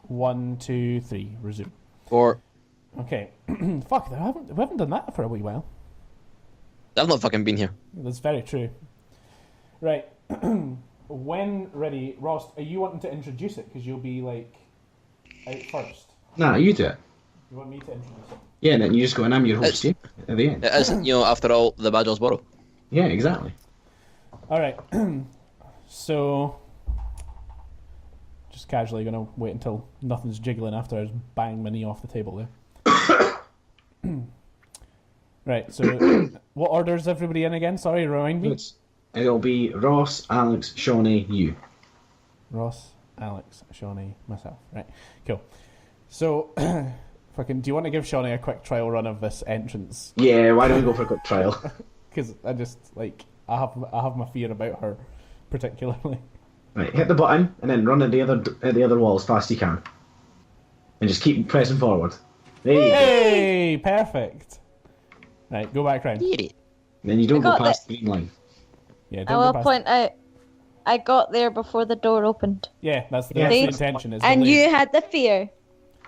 One, two, three. Resume. 4. Okay. Fuck, we haven't done that for a wee while. I've not fucking been here. That's very true. Right. When ready, Ross, are you wanting to introduce it? Because you'll be, like, out first. Nah, you do it. You want me to introduce it? Yeah, and then you just go, and I'm your host, at the end. It is, after all, the Badger's Burrow. Yeah, exactly. Alright. So... just casually going to wait until nothing's jiggling after I just bang my knee off the table there. Right, so what order is everybody in again? Sorry, remind me. It'll be Ross, Alex, Shauni, you. Ross, Alex, Shauni, myself. Right, cool. So, do you want to give Shauni a quick trial run of this entrance? Yeah, why don't we go for a quick trial? Because I just, I have my fear about her, particularly. Right, hit the button, and then run at the other wall as fast as you can. And just keep pressing forward. There you go. Hey, perfect. Right, go back round. Get it. And then you don't go past the green line. Yeah, I will point out, I got there before the door opened. Yeah, that's the intention. Is and you had the fear.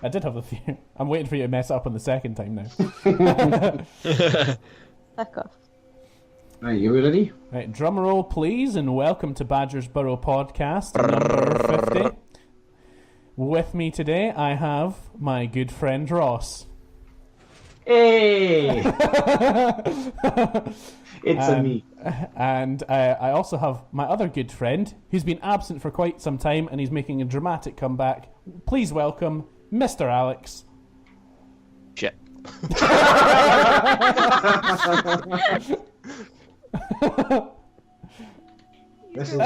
I did have the fear. I'm waiting for you to mess up on the second time now. Fuck off. Right, you ready? Right, drum roll please, and welcome to Badger's Burrow podcast number 50. With me today, I have my good friend Ross. Hey! It's a me. And I also have my other good friend, who's been absent for quite some time, and he's making a dramatic comeback. Please welcome Mr. Alex. Shit. This is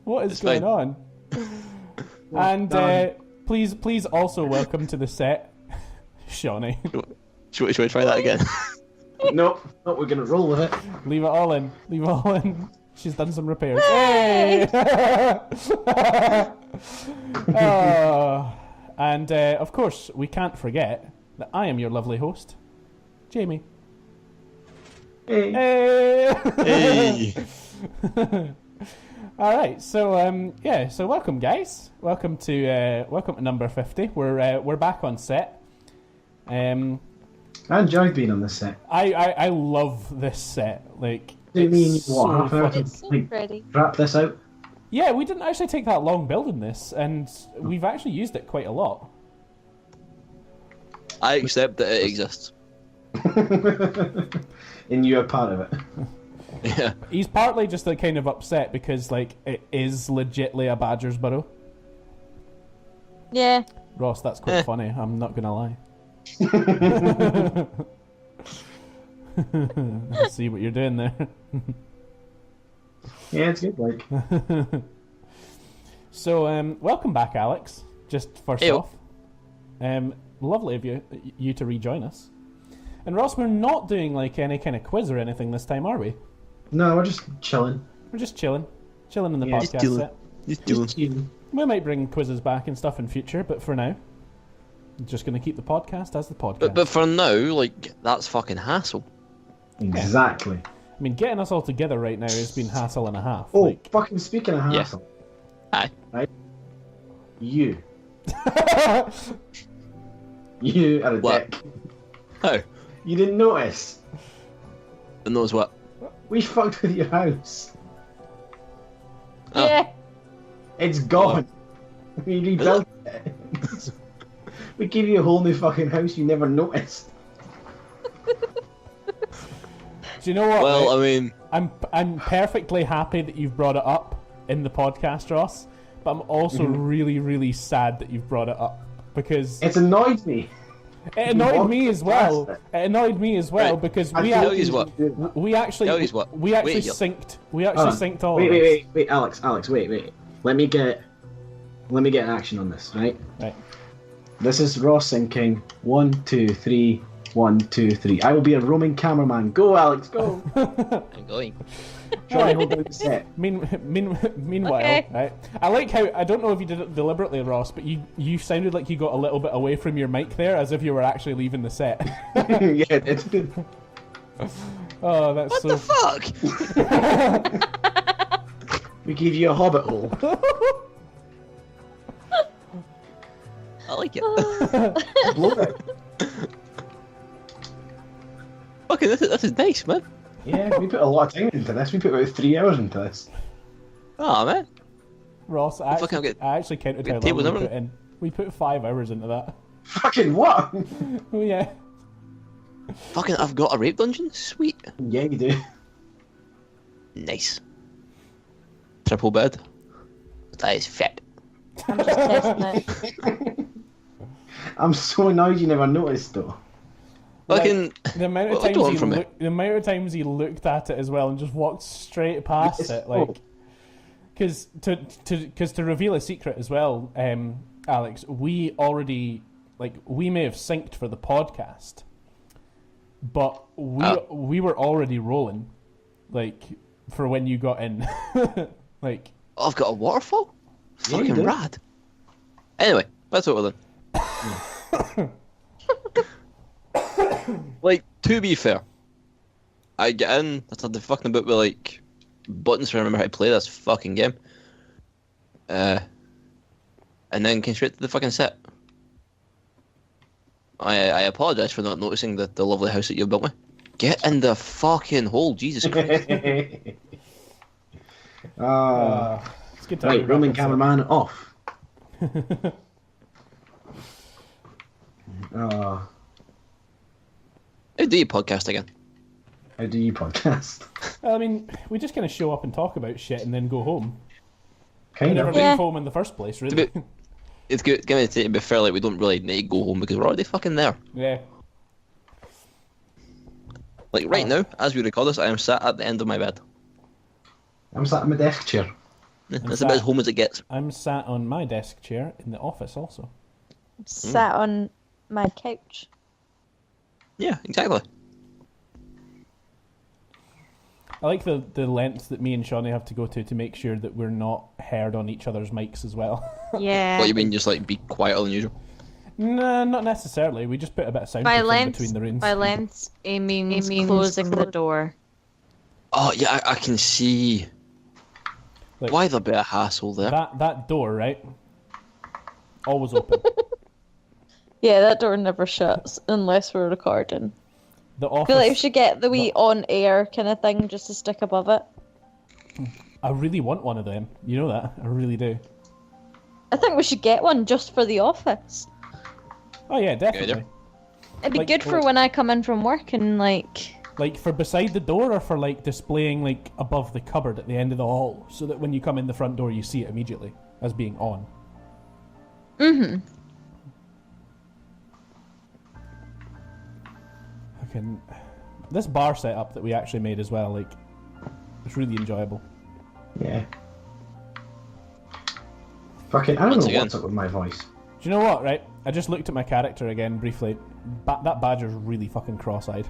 What is going on? And please also welcome to the set, Shauni. Should we try that again? Nope, we're gonna roll with it. Leave it all in. Leave it all in. She's done some repairs. Hey! And of course, we can't forget that I am your lovely host, Jamie. Hey. Hey. All right, so so welcome, guys. Welcome to number 50. We're back on set. I enjoyed being on this set. I love this set. Like, Do you mean it's what? so Half hour fun. It's so to pretty. wrap this out? Yeah, we didn't actually take that long building this, and we've actually used it quite a lot. I accept that it exists. And you're part of it. Yeah. He's partly just kind of upset because it is legitly a Badger's Burrow. Yeah. Ross, that's quite funny. I'm not gonna lie. I see what you're doing there. Yeah, it's good, like. So, welcome back, Alex. Just first Heyo. off, lovely of you to rejoin us. And Ross, we're not doing any kind of quiz or anything this time, are we? No, we're just chilling. We're just chilling in the Yeah, podcast chilling. set. Just Just chilling. We might bring quizzes back and stuff in future, but for now, I'm just going to keep the podcast as the podcast. But for now, that's fucking hassle. Exactly. I mean, getting us all together right now has been hassle and a half. Oh, fucking speaking of Yeah. hassle. Aye. Right? You. You are a What? dick. How? You didn't notice. And knows what? We fucked with your house. Oh. Yeah. It's gone. We rebuilt it. We gave you a whole new fucking house you never noticed. Do you know what? Well, right? I mean, I'm perfectly happy that you've brought it up in the podcast, Ross. But I'm also really, really sad that you've brought it up because It's annoyed me. it annoyed me as well. Past It annoyed me as well Right. because I we feel tell actually, you what. we actually Tell you what. we actually Wait, you- synced. We actually Hold on. synced all Wait, of this. wait, Alex, wait. Let me get action on this, right? Right. This is Ross syncing. 1, 2, 3. 1, 2, 3. I will be a roaming cameraman. Go, Alex, go. I'm going. Try hold down the set. Meanwhile, Okay. right? I like how, I don't know if you did it deliberately, Ross, but you sounded like you got a little bit away from your mic there, as if you were actually leaving the set. Yeah, it's good. Oh, that's What so. the fuck? We give you a hobbit hole. I like it. Blow it. Fucking, this is nice, man. Yeah, we put a lot of time into this. We put about 3 hours into this. Oh man. Ross, I Fucking actually counted how long tables we over. put in. We put 5 hours into that. Fucking what? Oh yeah. Fucking, I've got a rape dungeon. Sweet. Yeah, you do. Nice. Triple bed. That is fit. I'm just testing it. I'm so annoyed you never noticed, though. Fucking. The amount of What do you want times from me? the amount of times he looked at it as well and just walked straight past Yes. it, like, because to reveal a secret as well, Alex, we already we may have synced for the podcast, but we were already rolling, like, for when you got in, like. Oh, I've got a waterfall. Yeah, you Fucking do. rad. Anyway, that's what we're doing. Like, to be fair, I get in, I start the fucking book with, like, buttons to remember how to play this fucking game. And then came straight to the fucking set. I apologise for not noticing the lovely house that you built me. Get in the fucking hole, Jesus Christ. It's good to have Right, you Roman back on cameraman off. Oh, How do you podcast again? how do you podcast? set. I mean, we just kind of show up and talk about shit and then go home. We Kind never of. Yeah. leave home in the first place, really. It's good. To be fair, like, we don't really need to go home because we're already fucking there. Yeah. Like, right now, as we record this, I am sat at the end of my bed. I'm sat in my desk chair. That's about as home as it gets. I'm sat on my desk chair in the office also. Sat on my couch. Yeah, exactly. I like the lengths that me and Shauni have to go to make sure that we're not heard on each other's mics as well. Yeah. What you mean, just like be quieter than usual? No, not necessarily. We just put a bit of By soundproofing length, between the rooms. by length, it means closing the door. Oh yeah, I can see. Like, Why the bit of hassle there? that door, right? Always open. Yeah, that door never shuts unless we're recording. The I office. feel like we should get the wee on air kind of thing just to stick above it. I really want one of them. You know that. I really do. I think we should get one just for the office. Oh yeah, definitely. It'd be Like- good for when I come in from work and like. Like for beside the door, or for like displaying like above the cupboard at the end of the hall, so that when you come in the front door, you see it immediately as being on. Mm-hmm. Fucking this bar setup that we actually made as well, like, it's really enjoyable. Yeah. Fucking, I don't Once know again. what's up with my voice. Do you know what? Right, I just looked at my character again briefly. That badger's really fucking cross-eyed.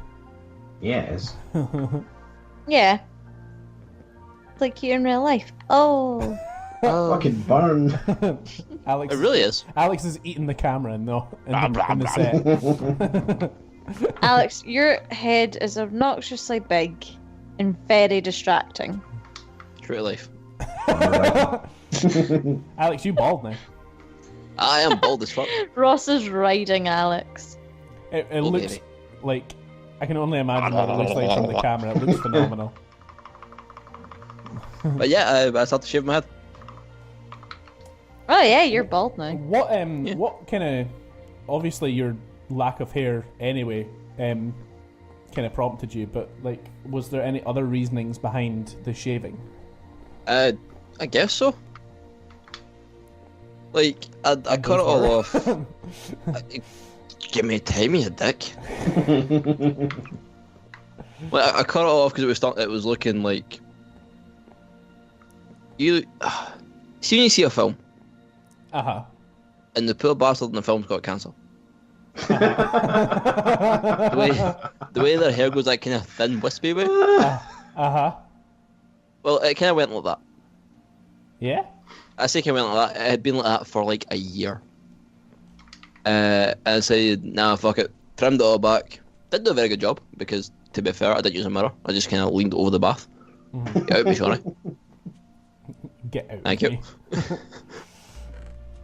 Yeah, it is. Yeah. Like you in real life. Oh. Fucking burned. Alex, It really is. Alex is eating the camera in the set. Alex, your head is obnoxiously big and very distracting. True life. Alex, you bald now. I am bald as fuck. Ross is riding Alex. It Oh, looks baby. like, I can only imagine what it looks like from the camera. It looks phenomenal. But yeah, I started to shave my head. Oh yeah, you're bald now. What kind of, obviously your lack of hair anyway, kind of prompted you, but like, was there any other reasonings behind the shaving? I guess so. Like, I cut it all off. Give me time, you dick. Well, I cut it off because it was looking like you. See when you see a film Uh-huh. and the poor bastard in the film's got cancer. The way their hair goes that kind of thin, wispy way. Uh-huh. Well, it kind of went like that. Yeah? I say it kind of went like that. It had been like that for like a year. And I said, nah, fuck it. Trimmed it all back. Didn't do a very good job because to be fair, I did use a mirror. I just kind of leaned over the bath. Get out, me, Shauni. Get out. Thank of you.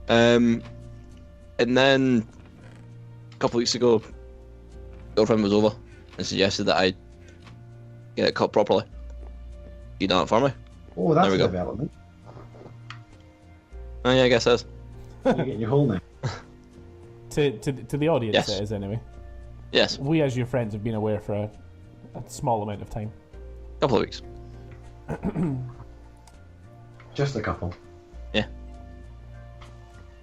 me. And then a couple of weeks ago, girlfriend was over and suggested that I get it cut properly. You done it for me? Oh, that's There a we go. development. Oh yeah, I guess it is. You're getting your hole now. To the audience, Yes. it is anyway. Yes, We, as your friends, have been aware for a small amount of time. a couple of weeks. Just a couple.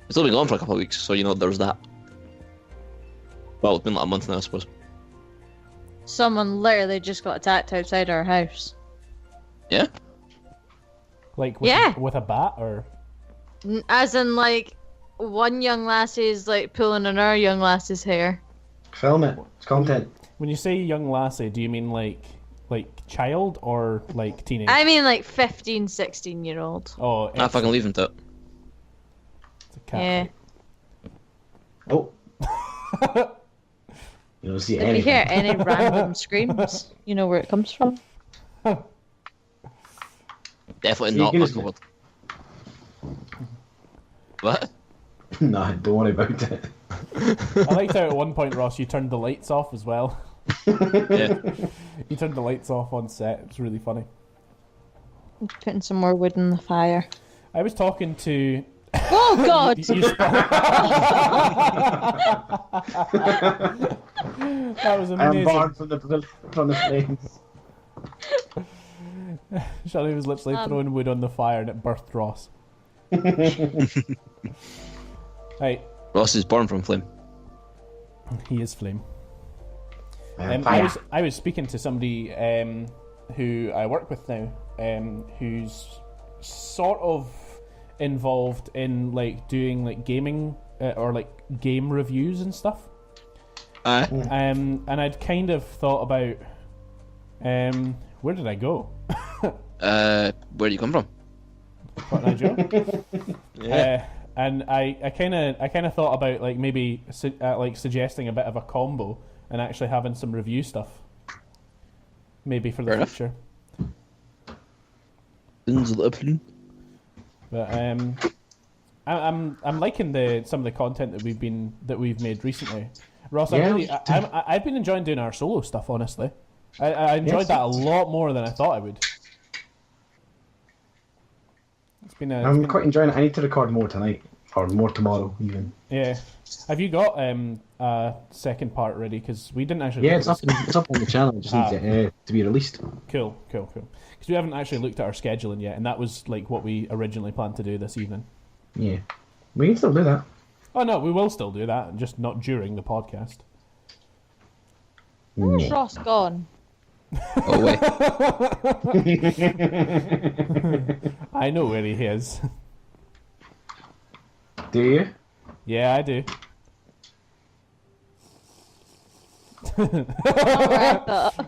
It's only been gone for a couple of weeks, so there's that. Well, it's been like a month now, I suppose. Someone literally just got attacked outside our house. Yeah? Like, with, Yeah. with a bat, or... As in, like, one young lassie is, like, pulling another young lassie's hair. Film it. It's content. When you say young lassie, do you mean like child or like teenage? I mean, like, 15, 16-year-old. Oh, I fucking leave him to it. it's a cat. Yeah. Oh. You don't see If you anything. hear any random screams, you know where it comes from. Definitely See, not my goodness. cupboard. What? Nah, don't worry about it. I liked how at one point, Ross, you turned the lights off as well. Yeah. You turned the lights off on set. It was really funny. Putting some more wood in the fire. I was talking to... Oh, God! You that was I am amazing. barred from the flames. Shauni was literally throwing wood on the fire and it birthed Ross. Right, Ross is born from flame. he is flame. I I was speaking to somebody who I work with now, who's sort of involved in like doing like gaming or like game reviews and stuff. Aye. And I'd kind of thought about where did I go? Where do you come from? What did I do? Yeah. And I kind of thought about like maybe like suggesting a bit of a combo and actually having some review stuff, maybe for the Fair enough. future. But I'm liking some of the content that we've made recently. Ross, Yeah, I've been enjoying doing our solo stuff. Honestly, I enjoyed Yes. that a lot more than I thought I would. It's been I'm quite enjoying it. I need to record more tonight. Or more tomorrow, even. yeah. Have you got a second part ready? Because we didn't actually. Yeah, look at it's up on the channel. It just needs to be released. Cool. Because we haven't actually looked at our scheduling yet, and that was like what we originally planned to do this evening. Yeah. We can still do that. Oh no, we will still do that, just not during the podcast. Where's Ross gone? Oh, wait. I know where he is. Do you? Yeah, I do. Alright, but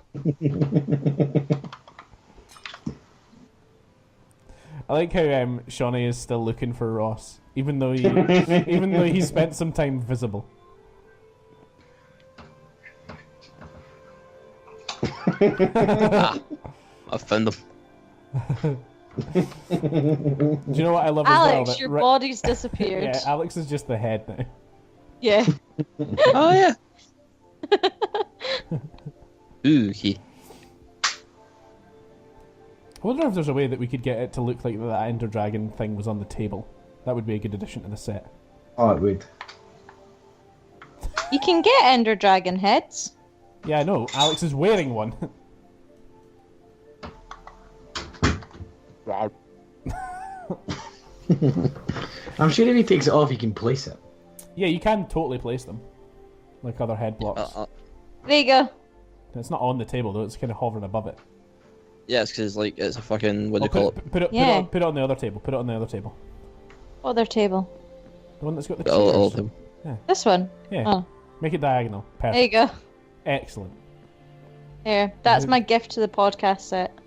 I like how Shauni is still looking for Ross, even though he spent some time visible. I found them. Do you know what I love Alex, as well? your body's disappeared. Yeah, Alex is just the head now. Yeah. Oh, yeah. Ooh, he. I wonder if there's a way that we could get it to look like that Ender Dragon thing was on the table. That would be a good addition to the set. Oh, it would. You can get Ender Dragon heads. Yeah, I know. Alex is wearing one. I'm sure if he takes it off, he can place it. Yeah, you can totally place them, like other head blocks. There you go. It's not on the table though; it's kind of hovering above it. Yeah, it's because like it's a fucking what do you Oh, call put, it? put it, Yeah. put it on the other table. Put it on the other table. Other table. The one that's got the A little chairs. thing. This one. Yeah. Oh. Make it diagonal. Perfect. There you go. Excellent. Here, that's my gift to the podcast set.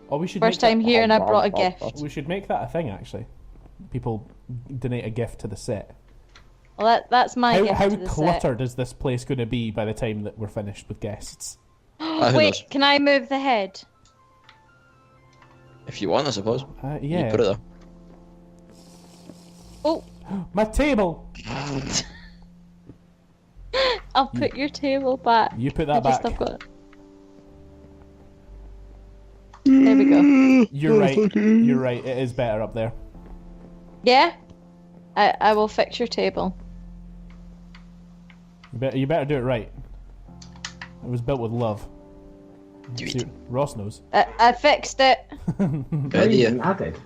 Oh, we should First make time that, here and I brought a gift. We should make that a thing actually. People donate a gift to the set. Well, that's my gift How to the cluttered is this place going to be by the time that we're finished with guests? Who Wait, knows? can I move the head? If you want, I suppose. Yeah. You put it there. Oh, My table! I'll put your table back. You put I that just back. have got. There we go. You're right. You're right. It is better up there. Yeah? I will fix your table. You better do it right. It was built with love. Do it. See, Ross knows. I fixed it. Good I idea. didn't add it.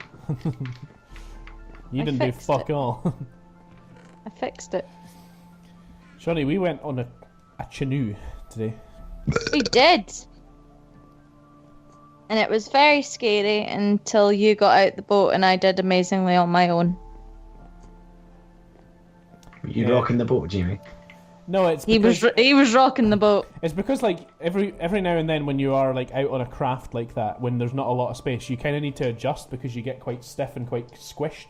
You I didn't do fixed fuck it. all. I fixed it. Shauni, we went on a canoe today. We did. And it was very scary until you got out the boat and I did amazingly on my own. Were you Yeah. rocking the boat, Jamie? No, it's He because, was rocking the boat. it's because like every now and then when you are like out on a craft like that, when there's not a lot of space, you kind of need to adjust because you get quite stiff and quite squished.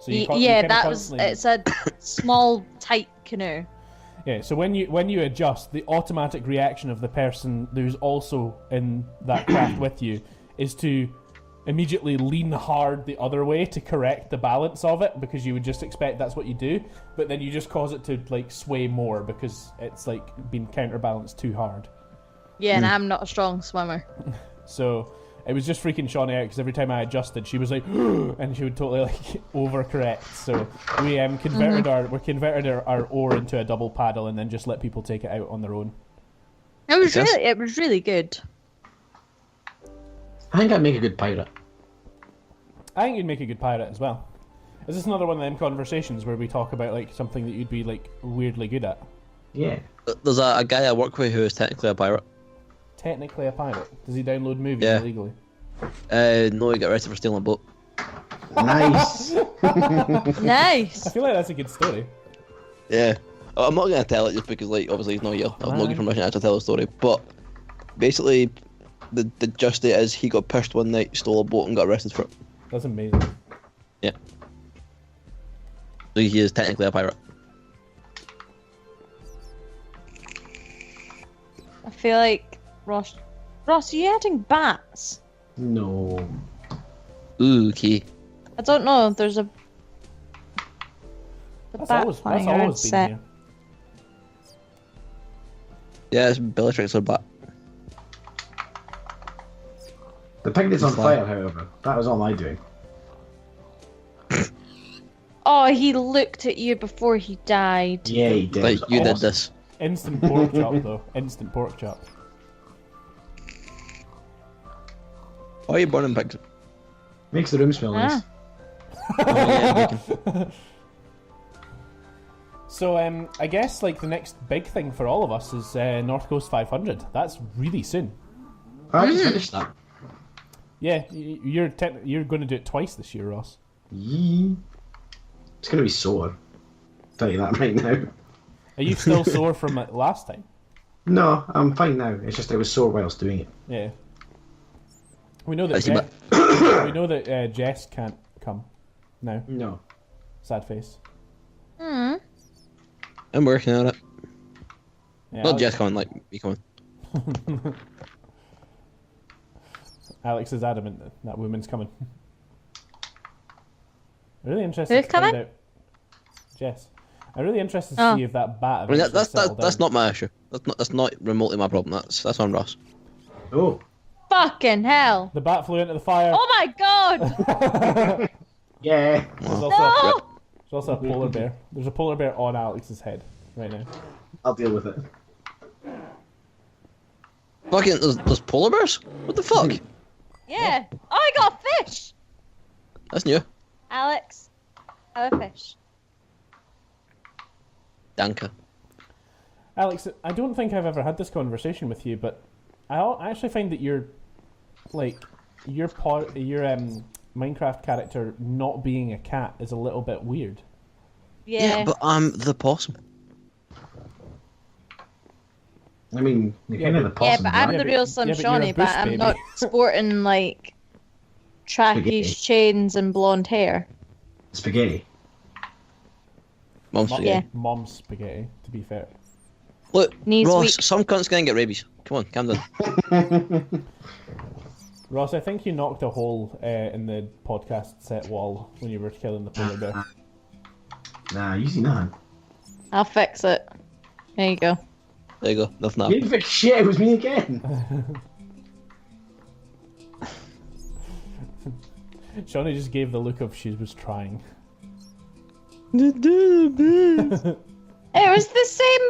So you Yeah, kinda that was. constantly- It's a small, tight canoe. Yeah, so when you adjust, the automatic reaction of the person who's also in that craft with you is to immediately lean hard the other way to correct the balance of it, because you would just expect that's what you do, but then you just cause it to like sway more because it's like been counterbalanced too hard. Yeah, and I'm not a strong swimmer. So it was just freaking Shauni out because every time I adjusted, she was like, and she would totally like overcorrect. So we converted our oar into a double paddle and then just let people take it out on their own. It was Yes. really good. I think I'd make a good pirate. I think you'd make a good pirate as well. Is this another one of them conversations where we talk about like something that you'd be like weirdly good at? Yeah. There's a guy I work with who is technically a pirate. Technically a pirate. Does he download movies Yeah. illegally? No, he got arrested for stealing a boat. Nice. Nice. I feel like that's a good story. Yeah. I'm not gonna tell it just because, like, obviously he's not here. I've not given permission to actually tell the story. But basically, the gist of it is he got pushed one night, stole a boat, and got arrested for it. That's amazing. Yeah. So he is technically a pirate. I feel like Ross, are you adding bats? No. Ooh, okay. I don't know. There's a That's bat always flying around been set. here. Yeah, it's Bellatrix or bat. The pig is on Fine. fire, however. That was all my doing. Oh, he looked at you before he died. Yeah, he did. Like, It was you did awesome. this. Instant pork chop though. Instant pork chop. Why are you burning pigs? Makes the room smell nice. So I guess like the next big thing for all of us is North Coast 500. That's really soon. I just finished that. Yeah, you're going to do it twice this year, Ross. Yee. It's gonna be sore. Tell you that right now. Are you still sore from it last time? No, I'm fine now. It's just I was sore whilst doing it. Yeah. We know I that see, we know that Jess can't come now. No. Sad face. Hmm. I'm working on it. Yeah, Not Jess coming, like me coming. Alex is adamant that woman's coming. Really interested Who's to find coming? out. Jess. I'm really interested to Oh. see if that bat. I mean, eventually settled that's down. not my issue. That's not remotely my problem. That's on Ross. Oh. Fucking hell! The bat flew into the fire. Oh my god! Yeah. There's, also No! there's also a polar bear. There's a polar bear on Alex's head right now. I'll deal with it. Fucking, there's polar bears? What the fuck? Yeah. Oh, I got a fish. That's new. Alex, I have a fish. Danke. Alex, I don't think I've ever had this conversation with you, but I actually find that your Minecraft character not being a cat is a little bit weird. Yeah. But I'm the possum. I mean, you're Yeah, kind of the but- Yeah, possum. but I'm right? the real Slim yeah, but you're a Shawnee, but bush I'm baby. not sporting like Spaghetti. trackies, chains, and blonde hair. Spaghetti. Mom's Mom, Yeah. Mom's spaghetti, to be fair. Look, Knees Ross, weak. some cunt's gonna get rabies. Come on, calm down. Ross, I think you knocked a hole in the podcast set wall when you were killing the polar bear. Nah, easy none. I'll fix it. There you go. There you go. Nothing You happened. didn't fix shit, it was me again. Shauni just gave the look of she was trying. It was the same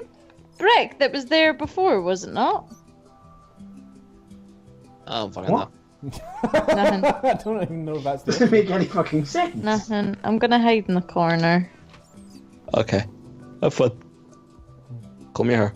brick that was there before, was it not? Oh, fucking What? Nothing. I don't even know if that's the. Doesn't make any fucking sense. Nothing. I'm gonna hide in the corner. Okay. Have fun. Call me her.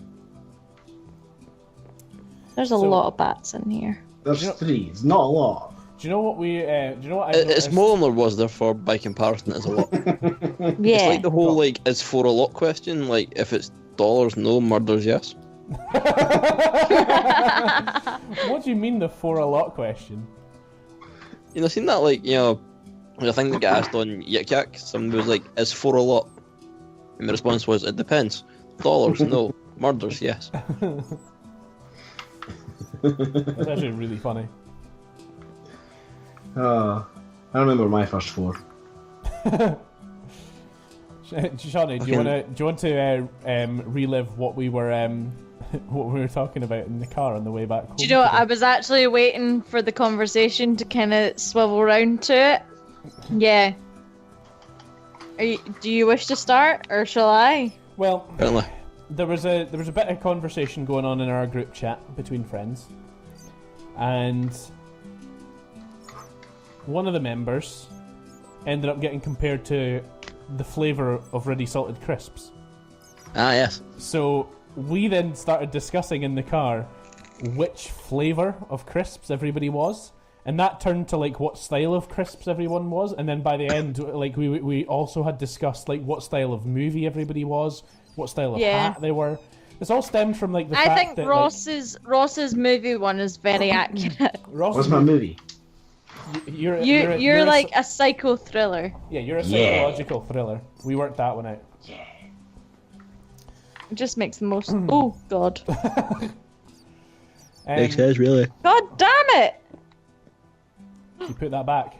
There's a So- lot of bats in here. There's You know- 3, it's not a lot. Do you know what we? Do you know what I It's noticed? more than there was, therefore, by comparison, it's a lot. Yeah. It's like the whole, like, is 4 a lot question. Like, if it's dollars, no, murders, yes. What do you mean the for a lot question? You know, seen that, like, you know, the thing that got asked on Yik Yak, somebody was like, is 4 a lot? And the response was, it depends. Dollars, no. Murders, yes. That's actually really funny. I remember my first 4. Shauni, do you want to relive what we were what we were talking about in the car on the way back home? Do you know what? today? I was actually waiting for the conversation to kind of swivel round to it. Yeah. Do you wish to start, or shall I? Well, Apparently. there was a bit of conversation going on in our group chat between friends, and one of the members ended up getting compared to the flavour of ready salted crisps. Ah, yes. So we then started discussing in the car which flavour of crisps everybody was, and that turned to like what style of crisps everyone was, and then by the end, like we also had discussed like what style of movie everybody was, what style of Yeah. hat they were. This all stemmed from like the I fact think that Ross's movie one is very accurate. like, Ross, What's my movie? you're Like a psycho thriller. you're a Yeah. psychological thriller. We worked that one out. It just makes the most. Oh God! Makes sense, really. God damn it! You put that back.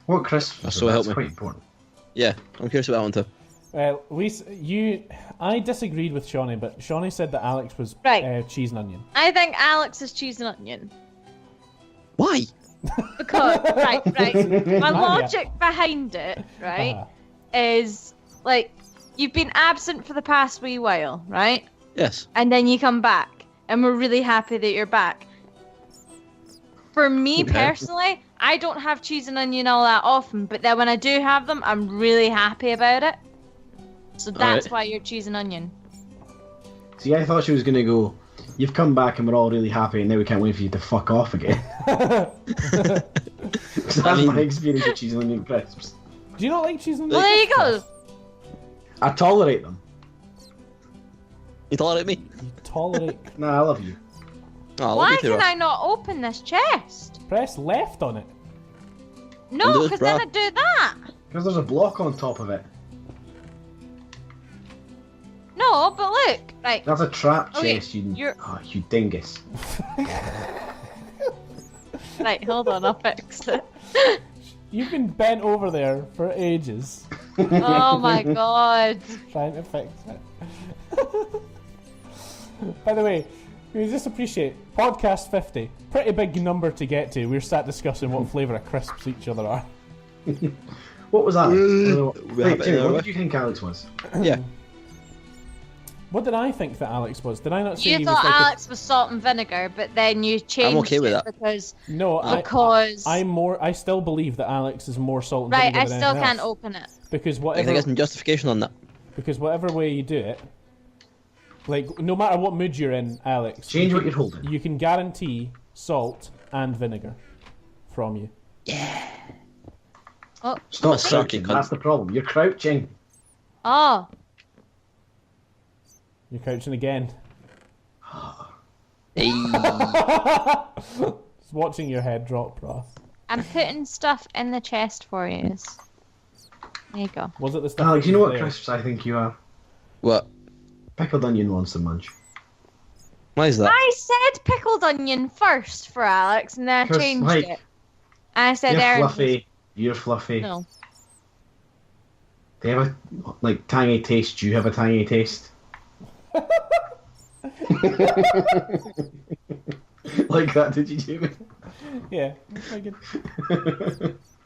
What crisps? So help That's me. quite important. Yeah, I'm curious about that one too. I disagreed with Shauni, but Shauni said that Alex was Right. cheese and onion. I think Alex is cheese and onion Why? because right. My Yeah. logic behind it, right, Uh-huh. is like you've been absent for the past wee while, right, Yes. and then you come back, and we're really happy that you're back. For me personally, I don't have cheese and onion all that often, but then when I do have them, I'm really happy about it. So that's Alright. why you're cheese and onion. See, I thought she was gonna go, you've come back and we're all really happy and now we can't wait for you to fuck off again. 'Cause that's my experience with cheese and onion crisps. Do you not like cheese and Well, onion? there you go. I tolerate them. You tolerate me? You tolerate. Nah, I love you. Oh, I love Why you too, can Ross. I not open this chest? Press left on it. No, do it, because then bruh. I do that. Because there's a block on top of it. No, but look, right. That's a trap Okay, chest, you... you're- Oh, you dingus. Right, hold on, I'll fix it. You've been bent over there for ages Oh my god. trying to fix it. By the way, we just appreciate podcast 50. Pretty big number to get to. We're sat discussing what flavour of crisps each other are. What was that? we have Wait, it Tim, anyway. what did you think Alex was? Yeah. What did I think that Alex was? Did I not say You he thought was like Alex was salt and vinegar, but then you changed okay with it that. because No, because I still believe that Alex is more salt and right, vinegar I than still anything can't else. open it. Because I whatever think there's some justification on that. Because whatever way you do it, like no matter what mood you're in, Alex, Change you what can- you're holding. You can guarantee salt and vinegar from you. Oh, Stop a sarky crouching, cunt. that's the problem. You're crouching. oh, You're crouching again. Hey. Just watching your head drop, Ross. I'm putting stuff in the chest for you. There you go. Was it the stuff? Alex, that you know was what there? crisps I think you are? What? Pickled onion wants to munch. Why is that? I said pickled onion first for Alex, and then I 'Cause, changed like, it. And I said You're Aaron. fluffy. You're fluffy. No. They have a tangy taste. Do you have a tangy taste? Like that, did you, Jamie? Yeah. I get-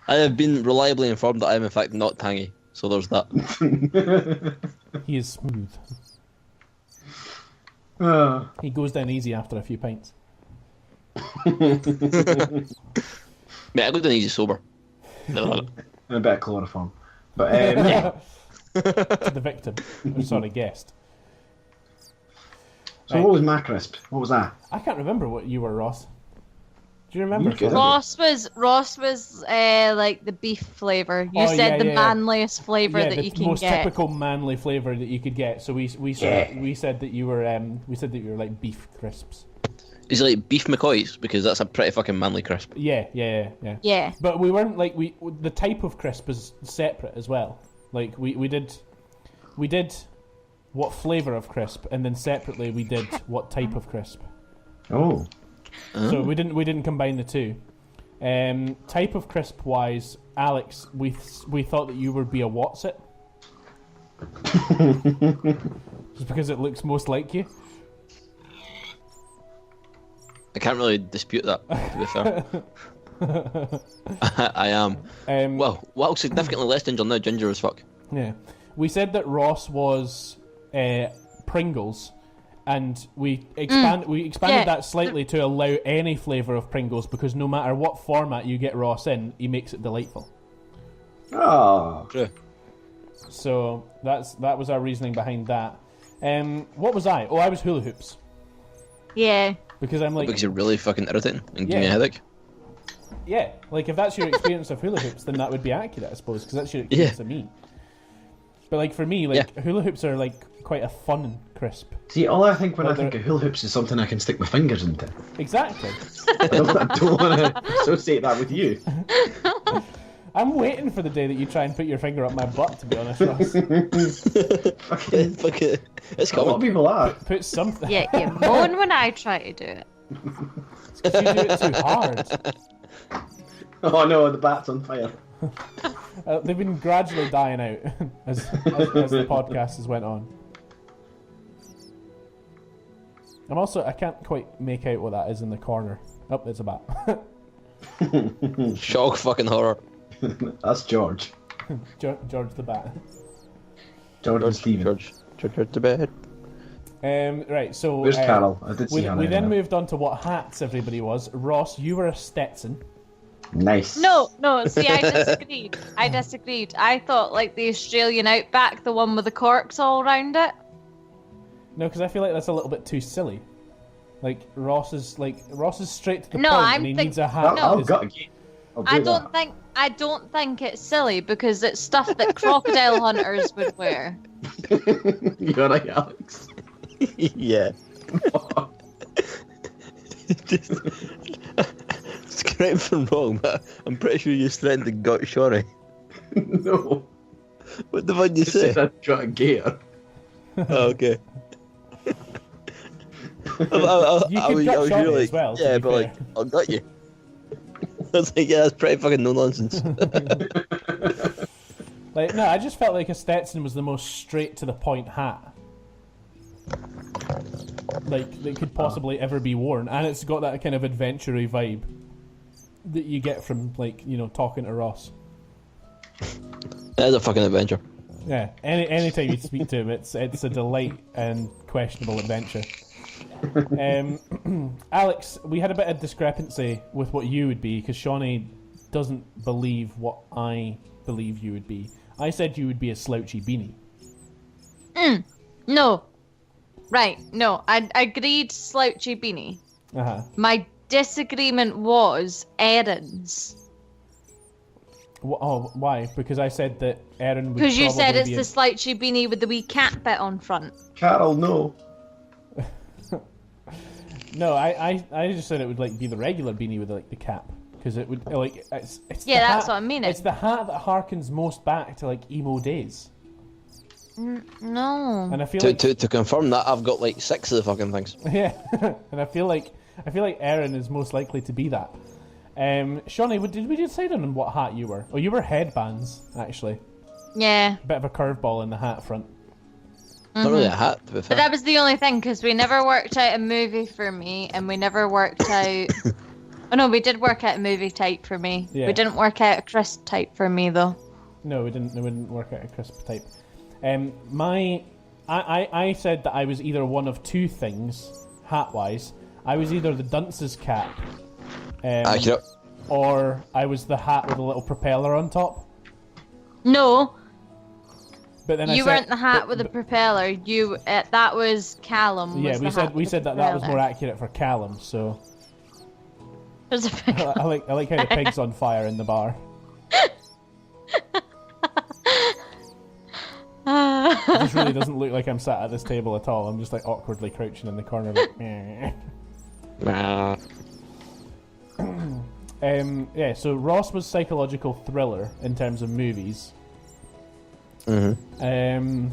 I have been reliably informed that I am in fact not tangy, so there's that. He is smooth. Ah. He goes down easy after a few pints. Mate, I go down easy sober. And a bit of chloroform. But, To the victim. Oh, sorry, guest. So what was my crisp? What was that? I can't remember what you were, Ross. Do you remember? You good. Ross was like the beef flavor. You Oh, said yeah, the yeah. manliest flavor Yeah, that the you can most get. typical manly flavour that you could get. So we said that you were like beef crisps. Is it like beef McCoys? Because that's a pretty fucking manly crisp. Yeah. Yeah. But we weren't like the type of crisp is separate as well. Like we did what flavour of crisp, and then separately we did what type of crisp. Oh. So we didn't combine the two. Type of crisp wise, Alex, we thought that you would be a what's it, just because it looks most like you. I can't really dispute that, to be fair. I am. Well, significantly less ginger now, ginger as fuck. Yeah, we said that Ross was Pringles, and we expanded that slightly to allow any flavour of Pringles, because no matter what format you get Ross in, he makes it delightful. Oh. True. So that was our reasoning behind that. What was I? Oh, I was hula hoops, Yeah. because I'm like, Because you're really fucking irritating and giving me a Yeah. headache. yeah, like if that's your experience of hula hoops, then that would be accurate, I suppose, because that's your experience of me. But like for me, like hula hoops are like quite a fun crisp. See, all I think when Well, I think of hula hoops is something I can stick my fingers into. Exactly. I don't want to associate that with you. I'm waiting for the day that you try and put your finger up my butt, to be honest, Ross. Fucking, Fuck it. It's a lot of coming. people are. Put something. Yeah, you moan when I try to do it. It's 'cause you do it too hard. Oh no, the bat's on fire. They've been gradually dying out as the podcast has went on. I can't quite make out what that is in the corner. Oh, it's a bat. Shock fucking horror. That's George. George the bat. George and Stephen. George to bed. Right, so Where's Carol? I did see her. we then moved on to what hats everybody was. Ross, you were a Stetson. Nice. No, see, I disagreed. I thought like the Australian Outback, the one with the corks all around it. No, because I feel like that's a little bit too silly. Like Ross is straight to the No, point, I'm and he think- needs a hat. No. I've got a game. I'll do I that. don't think it's silly because it's stuff that crocodile hunters would wear. You're right, Alex. Yeah. It's correct if I'm wrong, but I'm pretty sure you threatened to gut Shauni. No. What the fuck did you Just say? said I've got a gear. Oh, okay. You could gut Shauni as well, to yeah, be but fair. like, I'll gut you. I was like, yeah, that's pretty fucking no nonsense. Like, no, I just felt like a Stetson was the most straight to the point hat, like that could possibly ever be worn, and it's got that kind of adventure-y vibe that you get from, like, you know, talking to Ross. That is a fucking adventure. Yeah, anytime you speak to him, it's a delight and questionable adventure. Alex, we had a bit of discrepancy with what you would be, because Shauni doesn't believe what I believe you would be. I said you would be a slouchy beanie. No. Right, no. I agreed slouchy beanie. Uh-huh. My disagreement was Erin's. Oh, why? Because I said that Erin would Because you said probably it's be the slouchy beanie with the wee cat bit on front. Carol, no. No, I just said it would like be the regular beanie with like the cap, because it would like it's Yeah, the that's hat, what I mean. It's the hat that harkens most back to like emo days. No. And I feel To confirm that, I've got like 6 of the fucking things. yeah, and I feel like Erin is most likely to be that. Shauni, did we decide on what hat you were? Oh, you were headbands, actually. Yeah. Bit of a curveball in the hat front. It's not really a hat, to be But fair. that was the only thing, because we never worked out a movie for me, and we never worked out... Oh no, we did work out a movie type for me. Yeah. We didn't work out a crisp type for me, though. No, we didn't. We didn't work out a crisp type. I said that I was either one of two things, hat-wise. I was either the dunce's cap, Accurate. or I was the hat with a little propeller on top. No, But then you I said, weren't the hat with the propeller. You that was Callum. Yeah, was we the said hat with the that was more propeller. accurate for Callum. So There's a big I like how the pig's on fire in the bar. It just really doesn't look like I'm sat at this table at all. I'm just like awkwardly crouching in the corner. Like, meh. Nah. Yeah, so Ross was psychological thriller in terms of movies. Mm-hmm.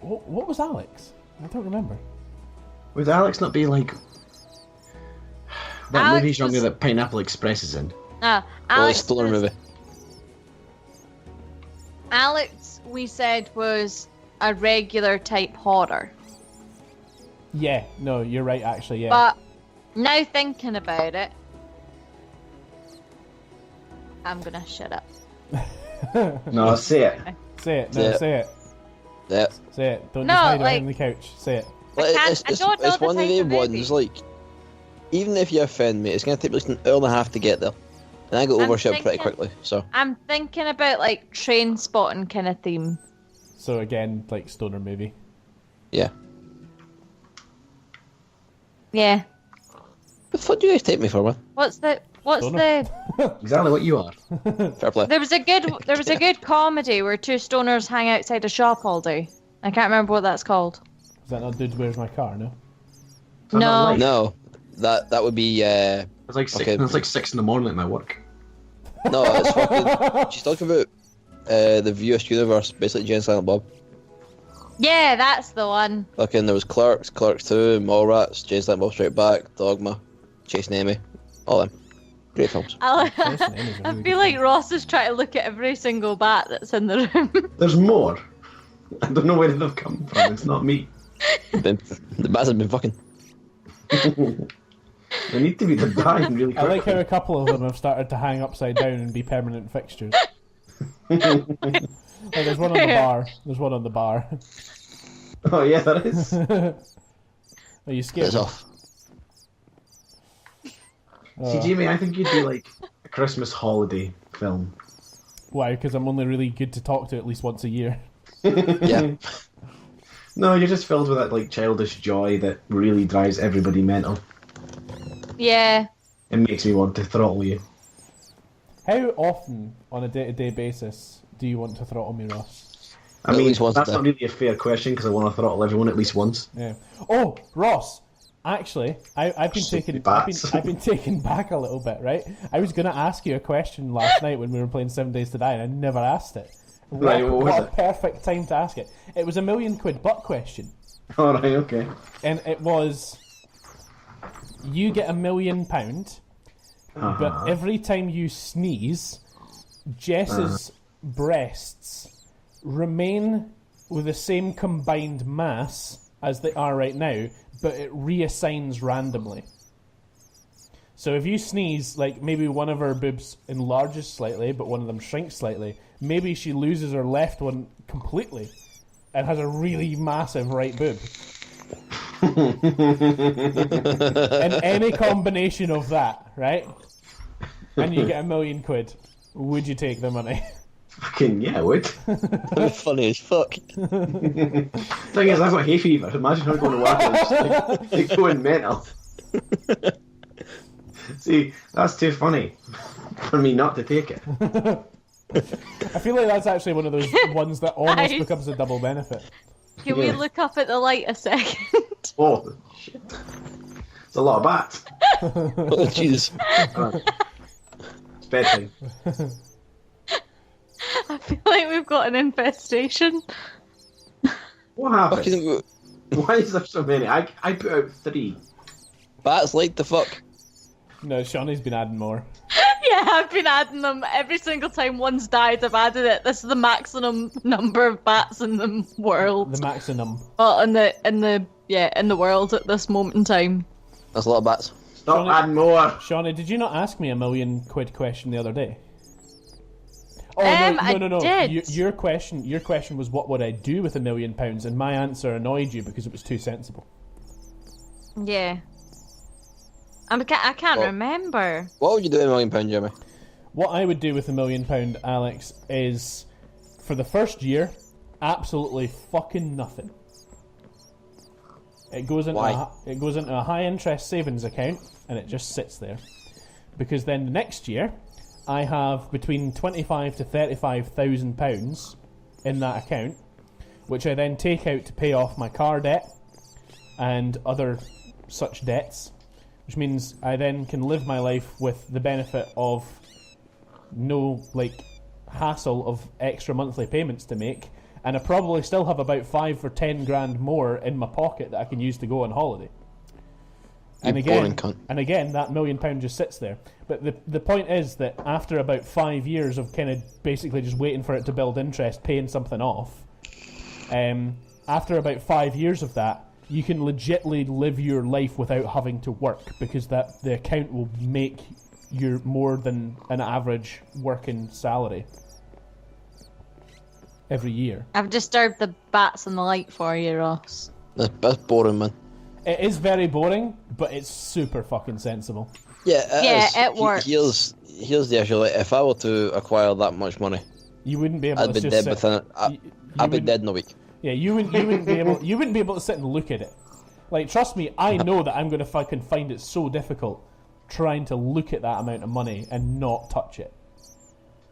What was Alex? I don't remember. Would Alex not be like that Alex movie genre was- that Pineapple Express is in? Well, Alex, Stoner was- movie. Alex, we said, was a regular type horror. Yeah, no, you're right. Actually, yeah. But now thinking about it, I'm gonna shut up. No, say it. Say it. No, Yeah. say it. Yeah. Say it. Don't No, just hide like- behind the couch. Say it. Like, can't- I don't know it's the one of type the of movie. ones, like, even if you offend me, it's going to take at least an hour and a half to get there. And I go I'm over shit pretty thinking- quickly, so. I'm thinking about like train spotting kind of theme. So again, like stoner movie. Yeah. Yeah. The fuck do you guys take me for, man? What's the Stoner. Exactly what you are. Fair play. There was a good comedy where two stoners hang outside a shop all day. I can't remember what that's called. Is that not Dude Where's My Car? No. Is that not No. light? No, that would be, It's like six. Okay. It's like 6 in the morning at my work. no, it's fucking, she's talking about, the Viewist universe, basically Jane Silent Bob. Yeah, that's the one. Fucking, there was Clerks, Clerks 2, Mallrats, Jane Silent Bob Straight Back, Dogma, Chasing Amy, all them. Great films. I Chasing Amy's a really feel good like film. Ross is trying to look at every single bat that's in the room. There's more. I don't know where they've come from. It's not me. The bats have been fucking. They need to be dying really I like quickly. how a couple of them have started to hang upside down and be permanent fixtures. Like, there's one on the bar. There's one on the bar. Oh yeah, that is. Are you scared? It's off. See, Jamie, I think you'd be like a Christmas holiday film. Why? Because I'm only really good to talk to at least once a year. Yeah. No, you're just filled with that like childish joy that really drives everybody mental. Yeah. It makes me want to throttle you. How often, on a day-to-day basis, do you want to throttle me, Ross? I At mean, least once that's a not day. really a fair question because I want to throttle everyone at least once. Yeah. Oh, Ross. Actually, I've been Silly taken. I've bats. been taken back a little bit, right? I was gonna ask you a question last night when we were playing 7 Days to Die, and I never asked it. Right, what was a it? perfect time to ask it. It was a £1,000,000 butt question, All right, okay. and it was: you get £1,000,000, but every time you sneeze, Jess's breasts remain with the same combined mass as they are right now, but it reassigns randomly. So if you sneeze, like maybe one of her boobs enlarges slightly, but one of them shrinks slightly, maybe she loses her left one completely and has a really massive right boob. And any combination of that, right? And you get £1,000,000. Would you take the money? Fucking yeah, I would. That'd be funny as fuck. Thing is, I've got hay fever. Imagine her going to work and just like going mental. See, that's too funny for me not to take it. I feel like that's actually one of those ones that almost Nice. becomes a double benefit. Can we Yeah. look up at the light a second? Oh, shit. It's a lot of bats. Oh, jeez. It's bedtime. I feel like we've got an infestation. What happened? Fucking Why is there so many? I put out 3. bats like the fuck. No, Shauni's been adding more. Yeah, I've been adding them every single time one's died. I've added it. This is the maximum number of bats in the world. The maximum. Oh, in the world at this moment in time. That's a lot of bats. Stop Shauni- adding more. Shauni, did you not ask me a million quid question the other day? Oh no! I did. Your question was what would I do with £1 million, and my answer annoyed you because it was too sensible. Yeah. I can't Well- remember. What would you do with £1 million, Jimmy? What I would do with £1 million, Alex, is for the first year, absolutely fucking nothing. It goes into Why? it goes into a high interest savings account, and it just sits there. Because then the next year, I have between £25,000 to £35,000 in that account, which I then take out to pay off my car debt and other such debts, which means I then can live my life with the benefit of no hassle of extra monthly payments to make, and I probably still have about 5 or 10 grand more in my pocket that I can use to go on holiday. You boring cunt. And again, that £1 million just sits there. But the point is that after about 5 years of kind of basically just waiting for it to build interest, paying something off, after about 5 years of that, you can legitimately live your life without having to work, because that the account will make you more than an average working salary every year. I've disturbed the bats and the light for you, Ross. That's boring, man. It is very boring, but it's super fucking sensible. Yeah, it works. Here's the issue. Like, if I were to acquire that much money, You wouldn't be able I'd to be just dead sit. within it. you I'd be wouldn't- dead in a week. Yeah, you wouldn't be able. You wouldn't be able to sit and look at it. Like, trust me, I know that I'm going to fucking find it so difficult trying to look at that amount of money and not touch it.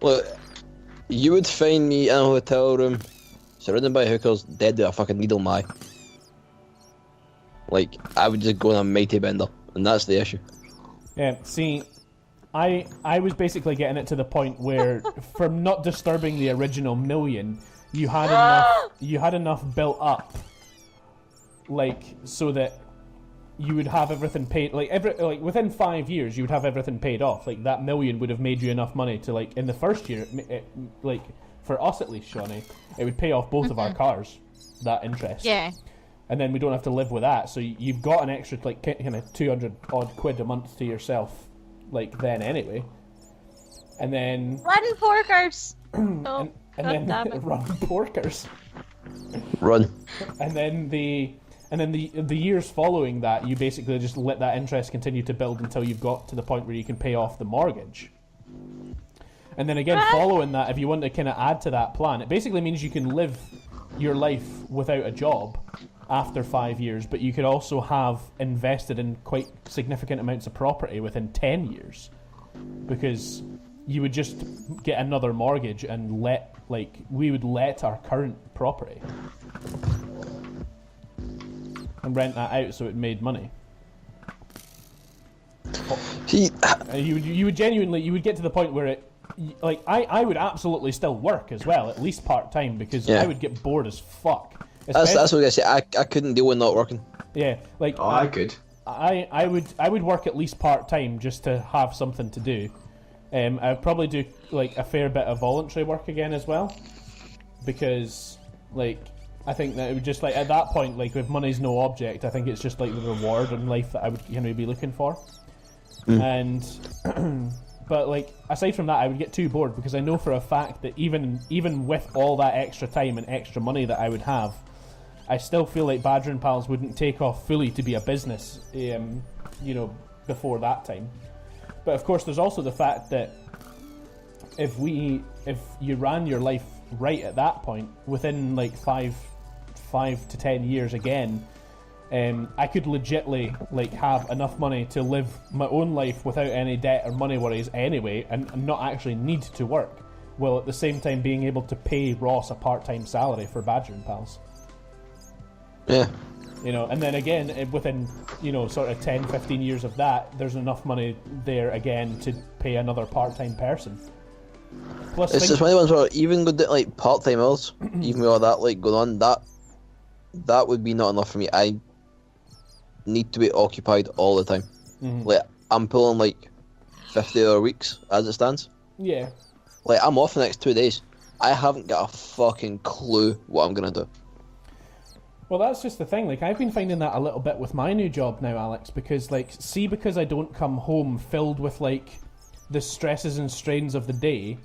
Look, you would find me in a hotel room, surrounded by hookers, dead with a fucking needle in my eye. Like, I would just go on a mighty bender, and that's the issue. Yeah, see, I was basically getting it to the point where, from not disturbing the original million, you had enough built up, like, so that you would have everything paid. Like within 5 years, you would have everything paid off. Like, that million would have made you enough money to, like, in the first year, like for us at least, Shauni, it would pay off both of our cars. That interest. Yeah. And then we don't have to live with that. So you've got an extra, like, kind of 200 odd quid a month to yourself, like, then anyway. And then Run, porkers! Oh, and God then damn it. run porkers. Run. And then the years following that, you basically just let that interest continue to build until you've got to the point where you can pay off the mortgage. And then again, following that, if you want to kind of add to that plan, it basically means you can live your life without a job after 5 years, but you could also have invested in quite significant amounts of property within 10 years. Because you would just get another mortgage and we would let our current property and rent that out so it made money. See, You would genuinely, you would get to the point where I would absolutely still work as well, at least part-time, because Yeah. I would get bored as fuck. that's what I say. I couldn't deal with not working. Yeah, like, Oh, I could. I would work at least part-time just to have something to do. I'd probably do, like, a fair bit of voluntary work again as well, because, like, I think that it would just, like, at that point, like, if money's no object, I think it's just, like, the reward in life that I would, be looking for. And but, like, aside from that, I would get too bored, because I know for a fact that even with all that extra time and extra money that I would have, I still feel like Badger and Pals wouldn't take off fully to be a business, before that time. But of course, there's also the fact that if you ran your life right at that point, within like 5 to 10 years again, I could legitly, like, have enough money to live my own life without any debt or money worries anyway, and not actually need to work, while at the same time being able to pay Ross a part-time salary for Badger and Pals. Yeah. And then again, within, sort of 10, 15 years of that, there's enough money there again to pay another part-time person. Plus, It's just one of the ones where even with like part-time hours, even with all that like going on, that that would be not enough for me. I need to be occupied all the time. Like, I'm pulling like 50-hour weeks as it stands. Yeah. Like, I'm off the next 2 days. I haven't got a fucking clue what I'm gonna do. Well, that's just the thing. Like, I've been finding that a little bit with my new job now, Alex, because, like, because I don't come home filled with, like, the stresses and strains of the day,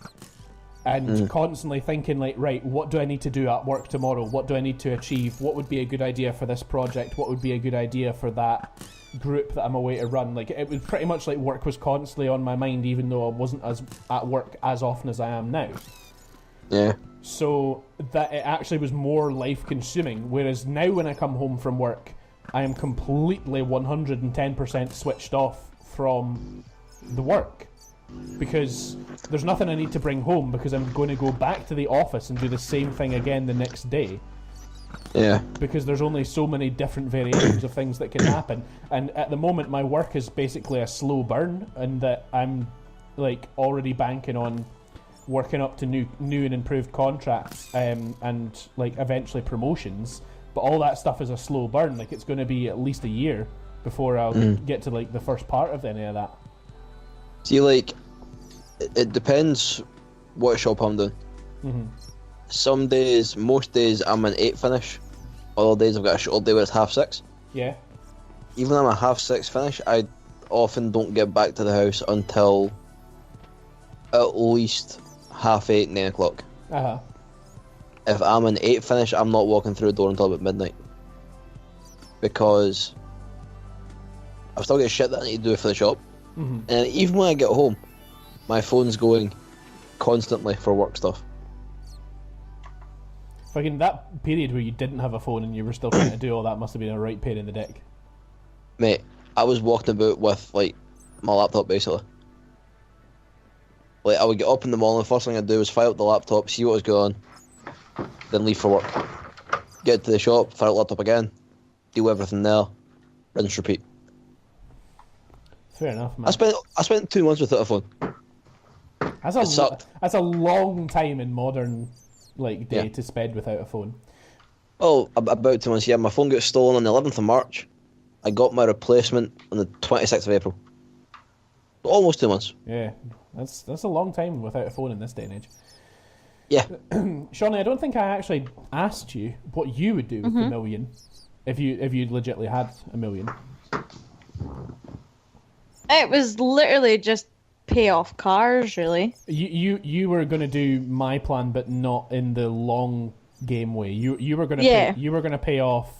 and constantly thinking, like, right, what do I need to do at work tomorrow? What do I need to achieve? What would be a good idea for this project? What would be a good idea for that group that I'm away to run? Like, it was pretty much like work was constantly on my mind, even though I wasn't as at work as often as I am now. Yeah. So that it actually was more life-consuming, whereas now when I come home from work, I am completely 110% switched off from the work. Because there's nothing I need to bring home, because I'm going to go back to the office and do the same thing again the next day. Yeah. Because there's only so many different variations of things that can happen. And at the moment, my work is basically a slow burn, and that I'm, like, already banking on working up to new and improved contracts, and, like, eventually promotions. But all that stuff is a slow burn. Like, it's going to be at least a year before I'll get to, like, the first part of any of that. See, like, it depends what shop I'm doing. Some days, most days, I'm an 8 finish. Other days, I've got a short day where it's 6:30. Yeah. Even though I'm a 6:30 finish, I often don't get back to the house until at least 8:30, 9 o'clock. Uh-huh. If I'm an 8 finish, I'm not walking through the door until about midnight. Because I've still got shit that I need to do for the shop. And even when I get home, my phone's going constantly for work stuff. Fucking that period where you didn't have a phone and you were still trying to do all that must have been a right pain in the dick. Mate, I was walking about with, like, my laptop, basically. Like, I would get up in the morning, the first thing I'd do was fire up the laptop, see what was going on, then leave for work. Get to the shop, fire up the laptop again, do everything there, rinse, repeat. Fair enough, man. I spent 2 months without a phone. That's a long time in modern, like, day to spend without a phone. Oh, about 2 months, yeah. My phone got stolen on the 11th of March. I got my replacement on the 26th of April. Almost 2 months. Yeah, that's a long time without a phone in this day and age. Yeah. Shauni, I don't think I actually asked you what you would do with the million if you legitimately had a million. It was literally just pay off cars, really. You were going to do my plan, but not in the long game way. You were going to pay off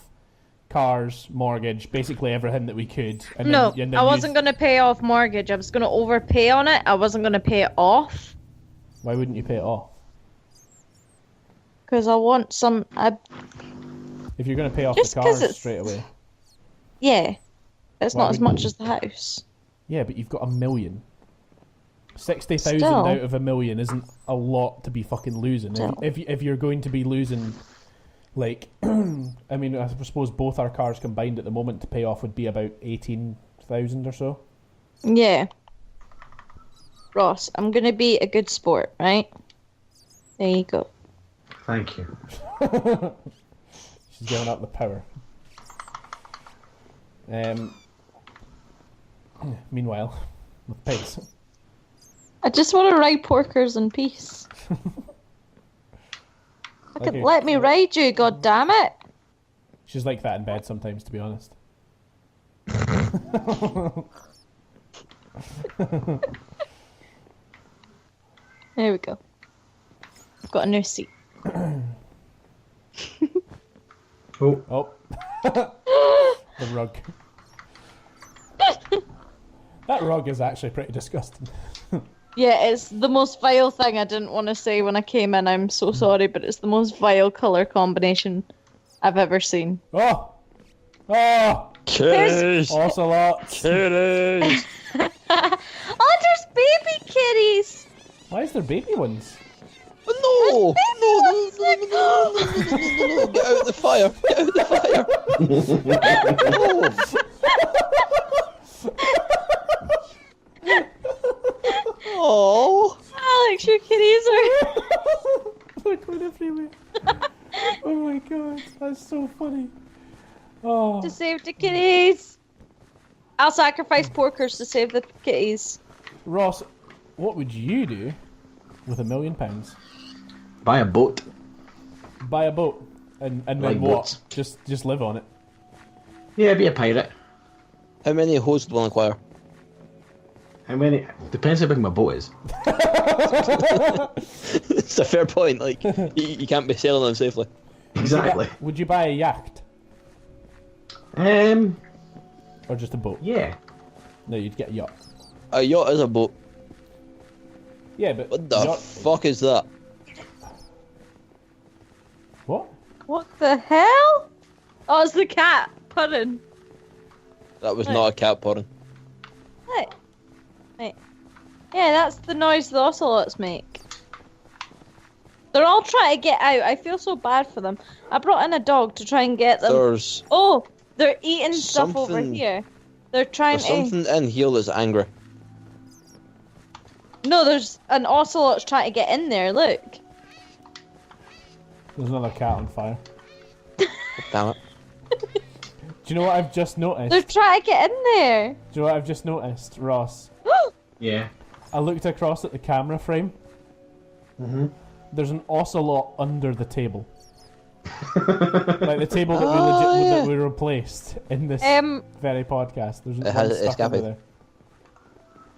cars, mortgage, basically everything that we could. And then I wasn't going to pay off mortgage. I was going to overpay on it. I wasn't going to pay it off. Why wouldn't you pay it off? Because I want some. If you're going to pay off the cars straight away. Yeah, it's not as much as the house. Yeah, but you've got a million. 60,000 out of a million isn't a lot to be fucking losing. If you're going to be losing, like, I mean, I suppose both our cars combined at the moment to pay off would be about 18,000 or so. Yeah. Ross, I'm going to be a good sport, right? There you go. Thank you. She's giving up the power. Meanwhile, with pigs. I just want to ride porkers in peace. Let me ride you, god damn it! She's like that in bed sometimes, to be honest. There we go. I've got a new seat. Oh. The rug. That rug is actually pretty disgusting. Yeah, it's the most vile thing I didn't want to say when I came in. I'm so sorry, but it's the most vile colour combination I've ever seen. Oh! Kitties! Ocelots! Kitties! Oh, there's baby kitties! Why is there baby ones? No! No! Get out of the fire! Get out of the fire! Oh! Alex, your kitties are... They're going everywhere. Oh my god, that's so funny. Oh. To save the kitties. I'll sacrifice porkers to save the kitties. Ross, what would you do with £1 million? Buy a boat. Buy a boat and then Like what? boats. Just live on it. Yeah, be a pirate. How many hosts will inquire? How many? Depends how big my boat is. It's a fair point. Like you can't be sailing them safely. Exactly. Would you buy a yacht or just a boat? Yeah. No, you'd get a yacht. A yacht is a boat. Yeah, but What the yacht... fuck is that? What? What the hell? Oh, it's the cat purring. That was Right. not a cat purring. Hey. Wait. Yeah, that's the noise the ocelots make. They're all trying to get out. I feel so bad for them. I brought in a dog to try and get them. There's Oh, they're eating stuff over Something- here. They're trying there's to. something in here that's angry. No, there's an ocelot's trying to get in there. Look. There's another cat on fire. Damn it. Do you know what I've just noticed? They're trying to get in there. Do you know what I've just noticed, Ross? Yeah. I looked across at the camera frame. Mm-hmm. There's an ocelot under the table. Like the table that Oh, that we replaced in this very podcast. There's It has one stuck under escaped. there.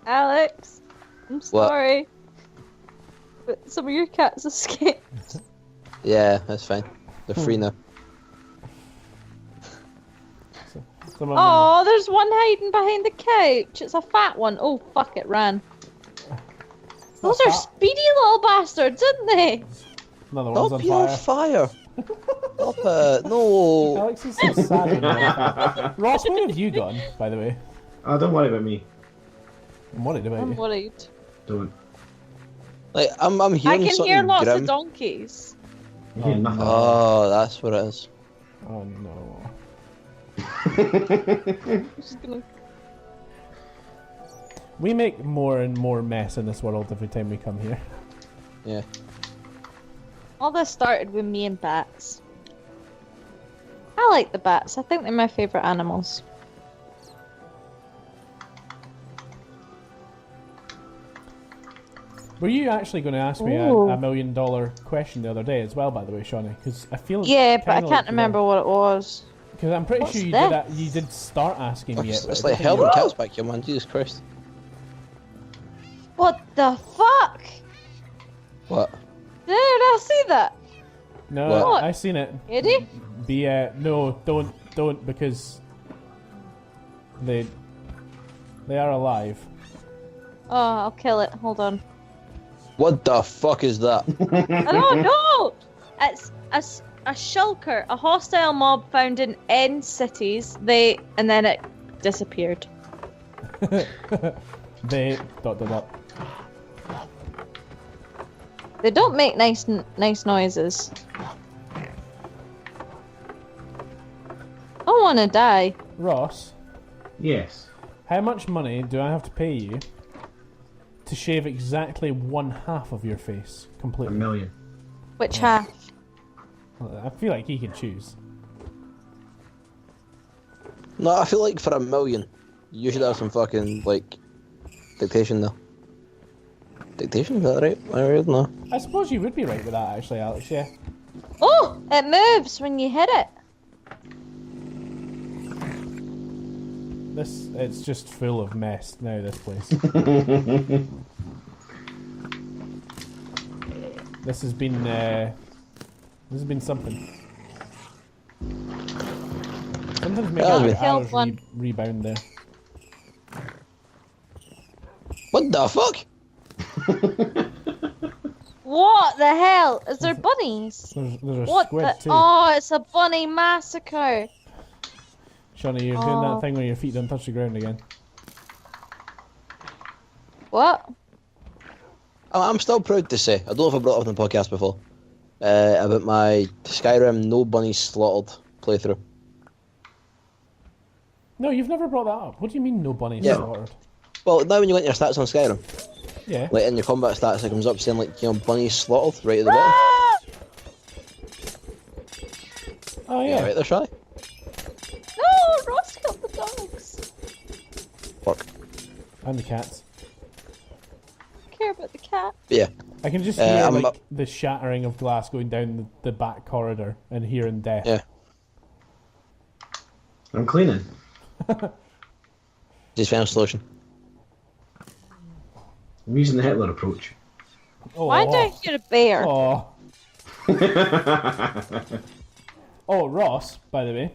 Alex, I'm What? sorry. But some of your cats escaped. Yeah, that's fine. They're free now. Some of them- Oh, there's one hiding behind the couch. It's a fat one. Oh, fuck, it ran. Those are fat. speedy little bastards, aren't they? Another one's Stop on your fire. fire! Stop it! No! Alex is so sad. Now. Ross, where have you gone, by the way? Oh, don't worry about me. I'm worried about I'm you. worried. Don't. Like I'm I hearing can something hear lots grim. of donkeys. You hear nothing. Oh, that's what it is. Oh no. I'm just gonna... We make more and more mess in this world every time we come here. Yeah. All this started with me and bats. I like the bats. I think they're my favourite animals. Were you actually going to ask me a Ooh. $1 million question the other day as well, by the way, Shauni? Because I feel Yeah, but I kinda can't like remember what it was. Because I'm pretty What's sure you this? did. You did start asking me it. It's but like I don't hell think and you- cats back here, man. Jesus Christ. What the fuck? What? Did I see that? No, What? I seen it. Eddie? No, don't, because they are alive. Oh, I'll kill it. Hold on. What the fuck is that? I don't know. It's a shulker, a hostile mob found in N cities. And then it disappeared. They dot. They don't make nice noises. I don't want to die. Ross, Yes. how much money do I have to pay you to shave exactly 1/2 of your face $1 completely? million. Which half? I feel like he can choose. No, I feel like for $1 million, you should have some fucking like dictation though. Dictation, is that right? I don't know. I suppose you would be right with that, actually, Alex. Yeah. Oh, it moves when you hit it. It's just full of mess now. This place. This has been something. Something's making Oh, my we killed arrows one. rebound there. What the fuck? What the hell? Is there bunnies? There's a What squid the? too. Oh, it's a bunny massacre. Shauni, you're doing Oh. that thing where your feet don't touch the ground again. What? I'm still proud to say, I don't know if I brought it up on the podcast before, about my Skyrim No Bunnies Slaughtered playthrough. No, you've never brought that up. What do you mean no bunnies Yeah. slaughtered? Well, now when you go into your stats on Skyrim, Yeah. like in your combat stats, it comes up saying like, bunnies slaughtered right at the bottom. Oh Yeah, yeah. right there, Shauni. No, Ross killed the dogs. Fuck. And the cats. I care about the cat. Yeah. I can just hear I'm like up- the shattering of glass going down the back corridor and hearing death. Yeah. I'm cleaning. Just found a solution. I'm using the Hitler approach. Oh. Why do I hear a bear? Oh. Oh, Ross, by the way,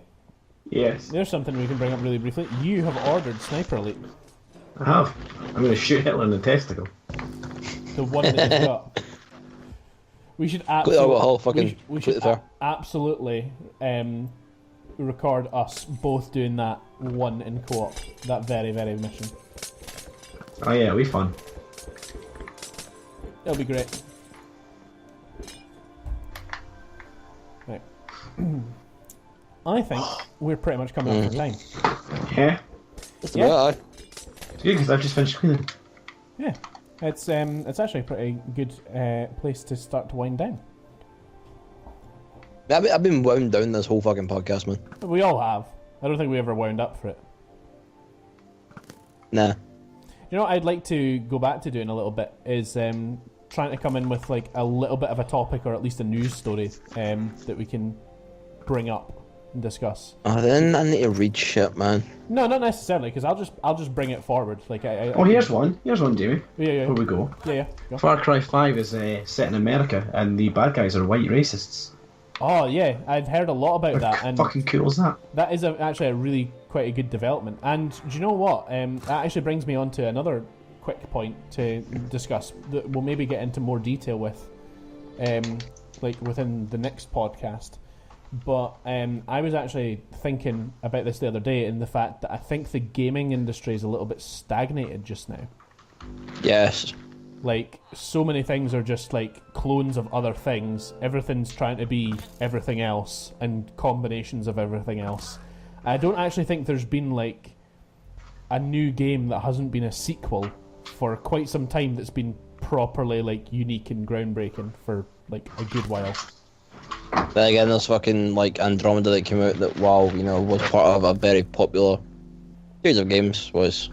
Yes, there's something we can bring up really briefly. You have ordered Sniper Elite, I have. I'm going to shoot Hitler in the testicle. the one that you've got. We should Got absolutely, the whole fucking we shoot should the fair. absolutely record us both doing that one in co-op. That very, very mission. Oh yeah, it'll be fun. It'll be great. Right. I think we're pretty much coming up for time. Yeah, Just Yeah. about, aye. it's good because I've just finished cleaning. Yeah, it's actually a pretty good place to start to wind down. I've been wound down this whole fucking podcast, man. We all have. I don't think we ever wound up for it. Nah. You know what I'd like to go back to doing a little bit is trying to come in with like a little bit of a topic or at least a news story that we can bring up and discuss. Oh, then I need to read shit, man. No, not necessarily, because I'll just bring it forward. Like Oh, here's one. Here's one, Jamie. yeah, Before we go. yeah. Go. Far Cry 5 is set in America, and the bad guys are white racists. Oh yeah, I've heard a lot about that, and Fucking cool as that. that is actually a really quite a good development. And do you know what? That actually brings me on to another quick point to discuss that we'll maybe get into more detail with, like within the next podcast. But I was actually thinking about this the other day, in the fact that I think the gaming industry is a little bit stagnated just now. Yes. Like, so many things are just like clones of other things. Everything's trying to be everything else and combinations of everything else. I don't actually think there's been like a new game that hasn't been a sequel for quite some time that's been properly like unique and groundbreaking for like a good while. Then again, there's fucking like Andromeda that came out that, while, you know, was part of a very popular series of games, was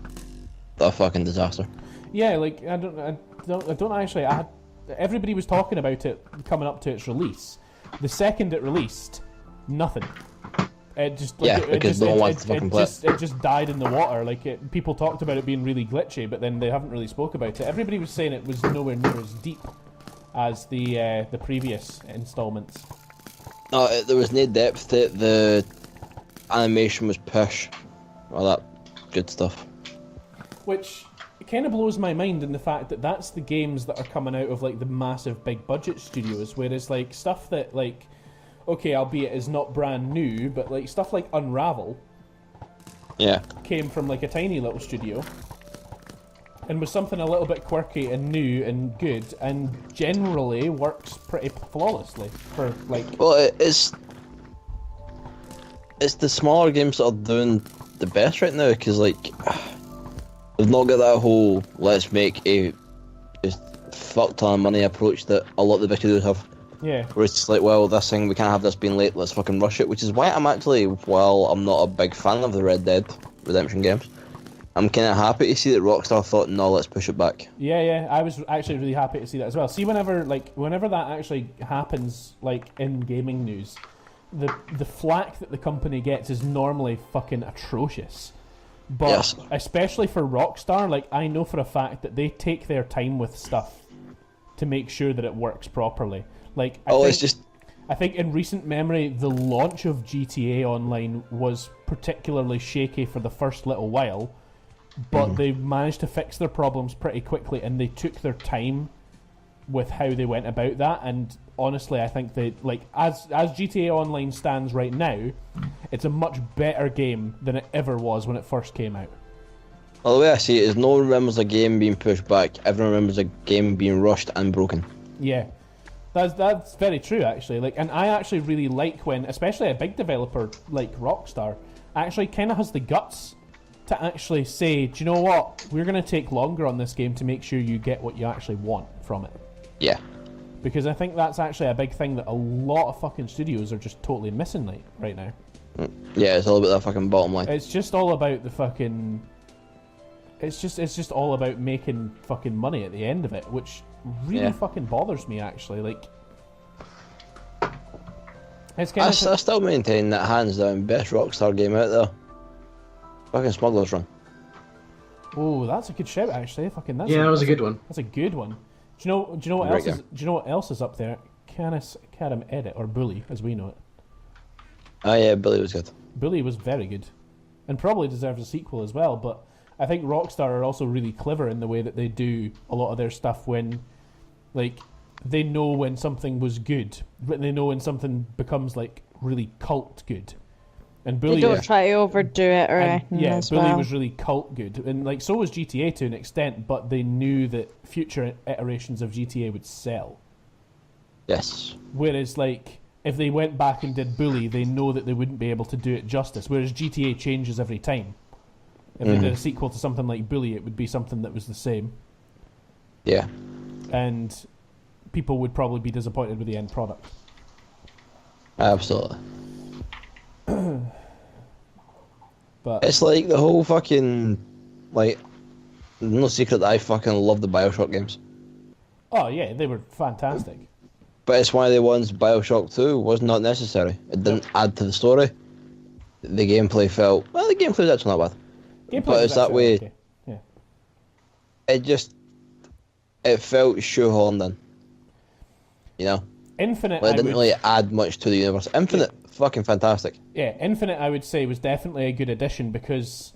a fucking disaster. Yeah, like I don't actually. Everybody was talking about it coming up to its release. The second it released, nothing. It just because no one wants to fucking play it. It just died in the water. Like people talked about it being really glitchy, but then they haven't really spoke about it. Everybody was saying it was nowhere near as deep as the previous installments. No, there was no depth to it. The animation was pish. All that good stuff. Which kind of blows my mind in the fact that that's the games that are coming out of like the massive big budget studios, whereas like stuff that like, okay, albeit is not brand new, but like stuff like Unravel Yeah. came from like a tiny little studio and was something a little bit quirky and new and good, and generally works pretty flawlessly for like. Well, it's the smaller games that are doing the best right now, because like they've not got that whole let's make a just fuck ton of money approach that a lot of the big studios have. Yeah. Where it's just like, well, this thing, we can't have this being late, let's fucking rush it. Which is why I'm actually, while I'm not a big fan of the Red Dead Redemption games, I'm kind of happy to see that Rockstar thought, no, let's push it back. Yeah, I was actually really happy to see that as well. See, whenever that actually happens, like in gaming news, the flack that the company gets is normally fucking atrocious. But Yes. especially for Rockstar, like I know for a fact that they take their time with stuff to make sure that it works properly. Like I think in recent memory, the launch of GTA Online was particularly shaky for the first little while, but they managed to fix their problems pretty quickly, and they took their time with how they went about that. And honestly, I think they as GTA Online stands right now, it's a much better game than it ever was when it first came out. Well, the way I see it is, no one remembers a game being pushed back, everyone remembers a game being rushed and broken. Yeah. That's very true, actually. Like, and I actually really like when, especially a big developer like Rockstar, actually kind of has the guts to actually say, do you know what? We're going to take longer on this game to make sure you get what you actually want from it. Yeah. because I think that's actually a big thing that a lot of fucking studios are just totally missing right now. Yeah, it's all about that fucking bottom line. It's just all about the fucking. It's just all about making fucking money at the end of it, which really fucking bothers me actually. Like, it's kind of. I still maintain that hands down best Rockstar game out there. Fucking Smuggler's Run. Oh, that's a good shout actually. Fucking that was a good one. That's a good one. Do you know what else is? Do you know what else is up there? Canis Cadam Edit, or Bully as we know it. Oh yeah, Billy was good. Bully was very good, and probably deserves a sequel as well. But I think Rockstar are also really clever in the way that they do a lot of their stuff. When, like, they know when something was good, but they know when something becomes like really cult good. And Bully, They don't try to overdo it or anything. yeah, as Bully well. was really cult good, and like so was GTA to an extent. But they knew that future iterations of GTA would sell. Yes. Whereas, like, if they went back and did Bully, they know that they wouldn't be able to do it justice. Whereas GTA changes every time. If they did a sequel to something like Bully, it would be something that was the same. Yeah. And people would probably be disappointed with the end product. Absolutely. But It's like the whole fucking, like, no secret that I fucking love the Bioshock games. oh yeah, they were fantastic. But it's one of the ones, Bioshock 2 was not necessary. It didn't add to the story. The gameplay felt, well, the gameplay was actually not bad. Gameplay But was it's that actually way, okay. Yeah. it felt shoehorned in. You know? Infinite, Like, it I didn't would, really add much to the universe. Infinite, fucking fantastic. yeah, Infinite, I would say, was definitely a good addition because,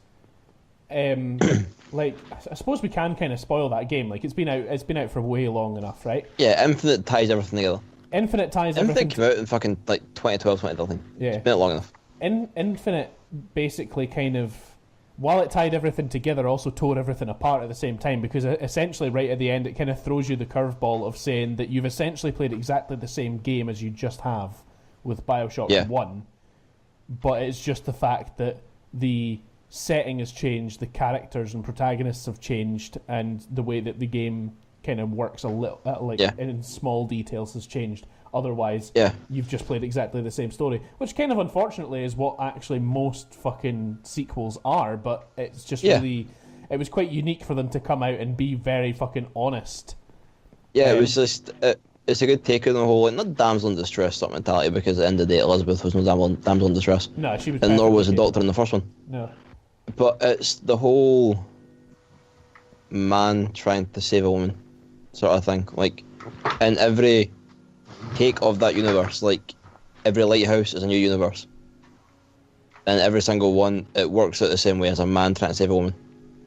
like, I suppose we can kind of spoil that game. Like, it's been out for way long enough, right? Yeah, Infinite ties everything together. Infinite ties everything. Infinite came out in fucking, like, 2012, 2013. Yeah. It's been out long enough. Infinite basically kind of, while it tied everything together, also tore everything apart at the same time, because essentially right at the end it kind of throws you the curveball of saying that you've essentially played exactly the same game as you just have with Bioshock 1, but it's just the fact that the setting has changed, the characters and protagonists have changed, and the way that the game kind of works a little, in small details has changed. Otherwise, you've just played exactly the same story, which kind of unfortunately is what actually most fucking sequels are, but it's just really, it was quite unique for them to come out and be very fucking honest. Yeah, it was just, it's a good take on the whole, like, not damsel in distress sort of mentality, because at the end of the day, Elizabeth was no damsel in distress. No, she was. And nor was the perfectly Doctor in the first one. No. But it's the whole man trying to save a woman sort of thing. Like, in every take of that universe, like, every lighthouse is a new universe. And every single one, it works out the same way as a man trying to save a woman.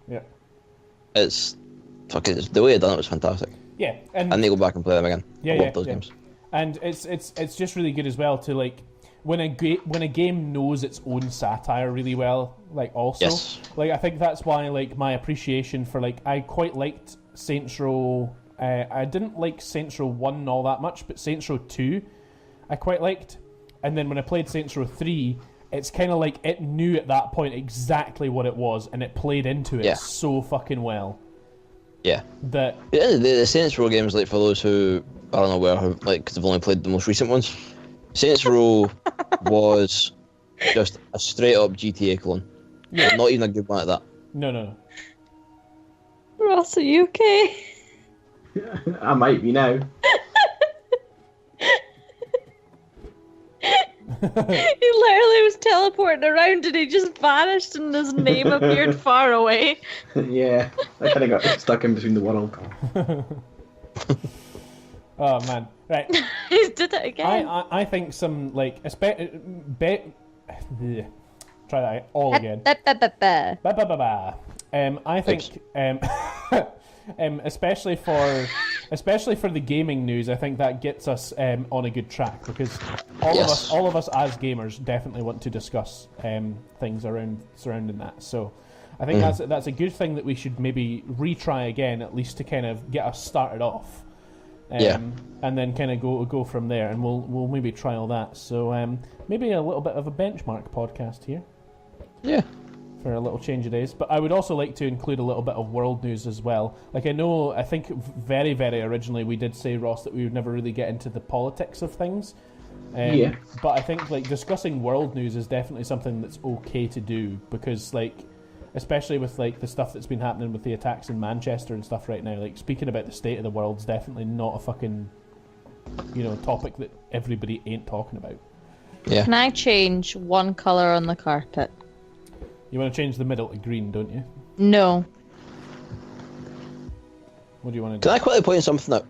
Yeah. It's fucking, the way it done it was fantastic. Yeah, and I need to go back and play them again. Yeah, I love those games. And it's just really good as well to, like, when a game knows its own satire really well, like, also. Yes. Like, I think that's why, like, my appreciation for, like, I quite liked Saints Row. I didn't like Saints Row 1 all that much, but Saints Row 2 I quite liked. And then when I played Saints Row 3, it's kind of like it knew at that point exactly what it was, and it played into it so fucking well. Yeah. That the Saints Row games, like, for those who are unaware, who, like, because they've only played the most recent ones, Saints Row was just a straight up GTA clone. Yeah. Not even a good one at that. No. Ross, are you okay? I might be now. He literally was teleporting around and he just vanished and his name appeared far away. Yeah, I kind of got stuck in between the world. Oh man, right. He did it again. I think some, like, try that all again. I think especially for the gaming news, I think that gets us on a good track, because all of us as gamers definitely want to discuss things surrounding that. So I think that's a good thing that we should maybe retry again, at least to kind of get us started off. And then kind of go from there, and we'll maybe try all that. So maybe a little bit of a benchmark podcast here. Yeah. for a little change of days. But I would also like to include a little bit of world news as well. Like, I think very, very originally we did say, Ross, that we would never really get into the politics of things. Yeah. But I think, like, discussing world news is definitely something that's okay to do, because, like, especially with, like, the stuff that's been happening with the attacks in Manchester and stuff right now, like, speaking about the state of the world's definitely not a fucking, topic that everybody ain't talking about. Yeah. Can I change one colour on the carpet? You want to change the middle to green, don't you? No. What do you want to do? Can I quickly point something out?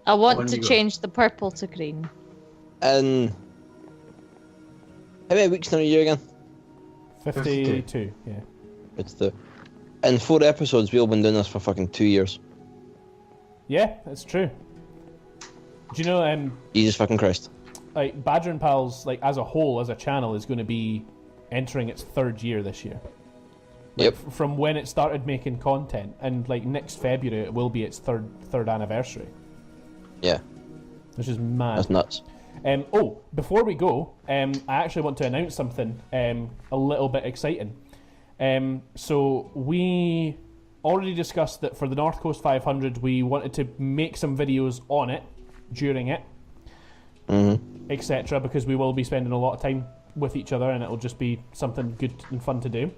I want When to you go. change the purple to green. And how many weeks in a year again? 52, yeah. It's in 4 episodes we've been doing this for fucking 2 years. Yeah, that's true. Do you know, Jesus fucking Christ. like, Badger and Pals, like, as a whole, as a channel, is going to be entering its 3rd year this year. Like, Yep. From when it started making content, and, like, next February it will be its third anniversary, Yeah, which is mad. that's nuts. Before we go, I actually want to announce something a little bit exciting. So we already discussed that for the North Coast 500, we wanted to make some videos on it, during it, etc., because we will be spending a lot of time with each other, and it'll just be something good and fun to do.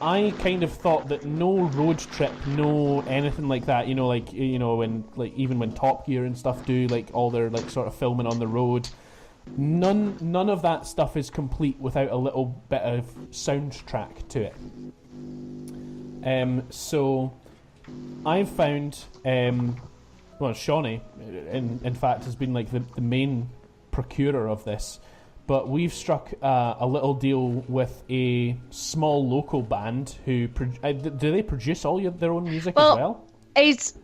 I kind of thought that no road trip, no anything like that, when, like, even when Top Gear and stuff do, like, all their, like, sort of filming on the road, none of that stuff is complete without a little bit of soundtrack to it. So I've found, Shauni, in fact, has been, like, the main procurer of this. But we've struck a little deal with a small local band who do they produce all their own music as well? It's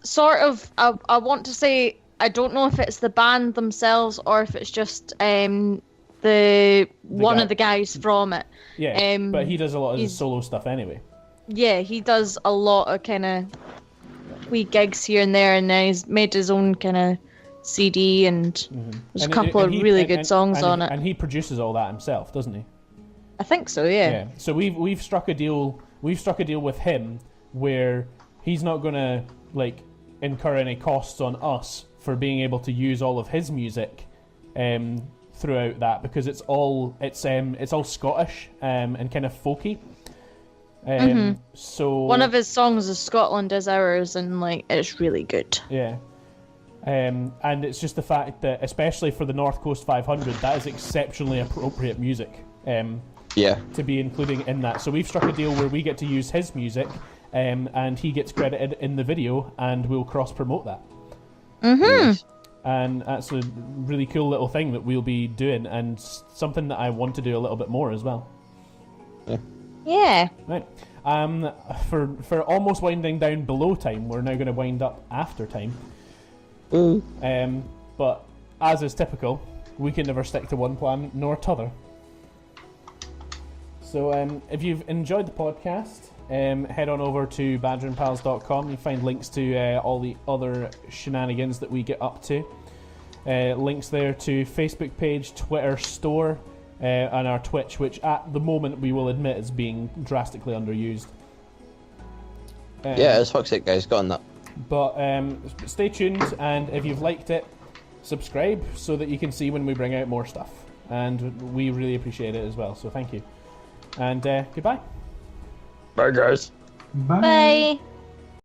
sort of, I want to say, I don't know if it's the band themselves or if it's just one of the guys from it. Yeah, but he does a lot of his solo stuff anyway. Yeah, he does a lot of kind of wee gigs here and there, and then he's made his own kind of CD, and there's a couple of really good songs on it. And he produces all that himself, doesn't he? I think so, yeah. So we've struck a deal. We've struck a deal with him where he's not gonna, like, incur any costs on us for being able to use all of his music throughout that, because it's all Scottish and kind of folky. So one of his songs is Scotland Is Ours, and, like, it's really good. Yeah. And it's just the fact that, especially for the North Coast 500, that is exceptionally appropriate music to be including in that. So we've struck a deal where we get to use his music, and he gets credited in the video, and we'll cross-promote that. Nice. And that's a really cool little thing that we'll be doing, and something that I want to do a little bit more as well. Yeah. Right. For almost winding down below time, we're now going to wind up after time. But as is typical, we can never stick to one plan nor t'other. So if you've enjoyed the podcast, head on over to badgerandpals.com. You find links to all the other shenanigans that we get up to. Links there to Facebook page, Twitter store, and our Twitch, which at the moment we will admit is being drastically underused. Yeah, it's fuck's sake, guys. Got on that. But stay tuned, and if you've liked it, subscribe so that you can see when we bring out more stuff. And we really appreciate it as well, so thank you. And goodbye. Bye, guys. Bye. Bye.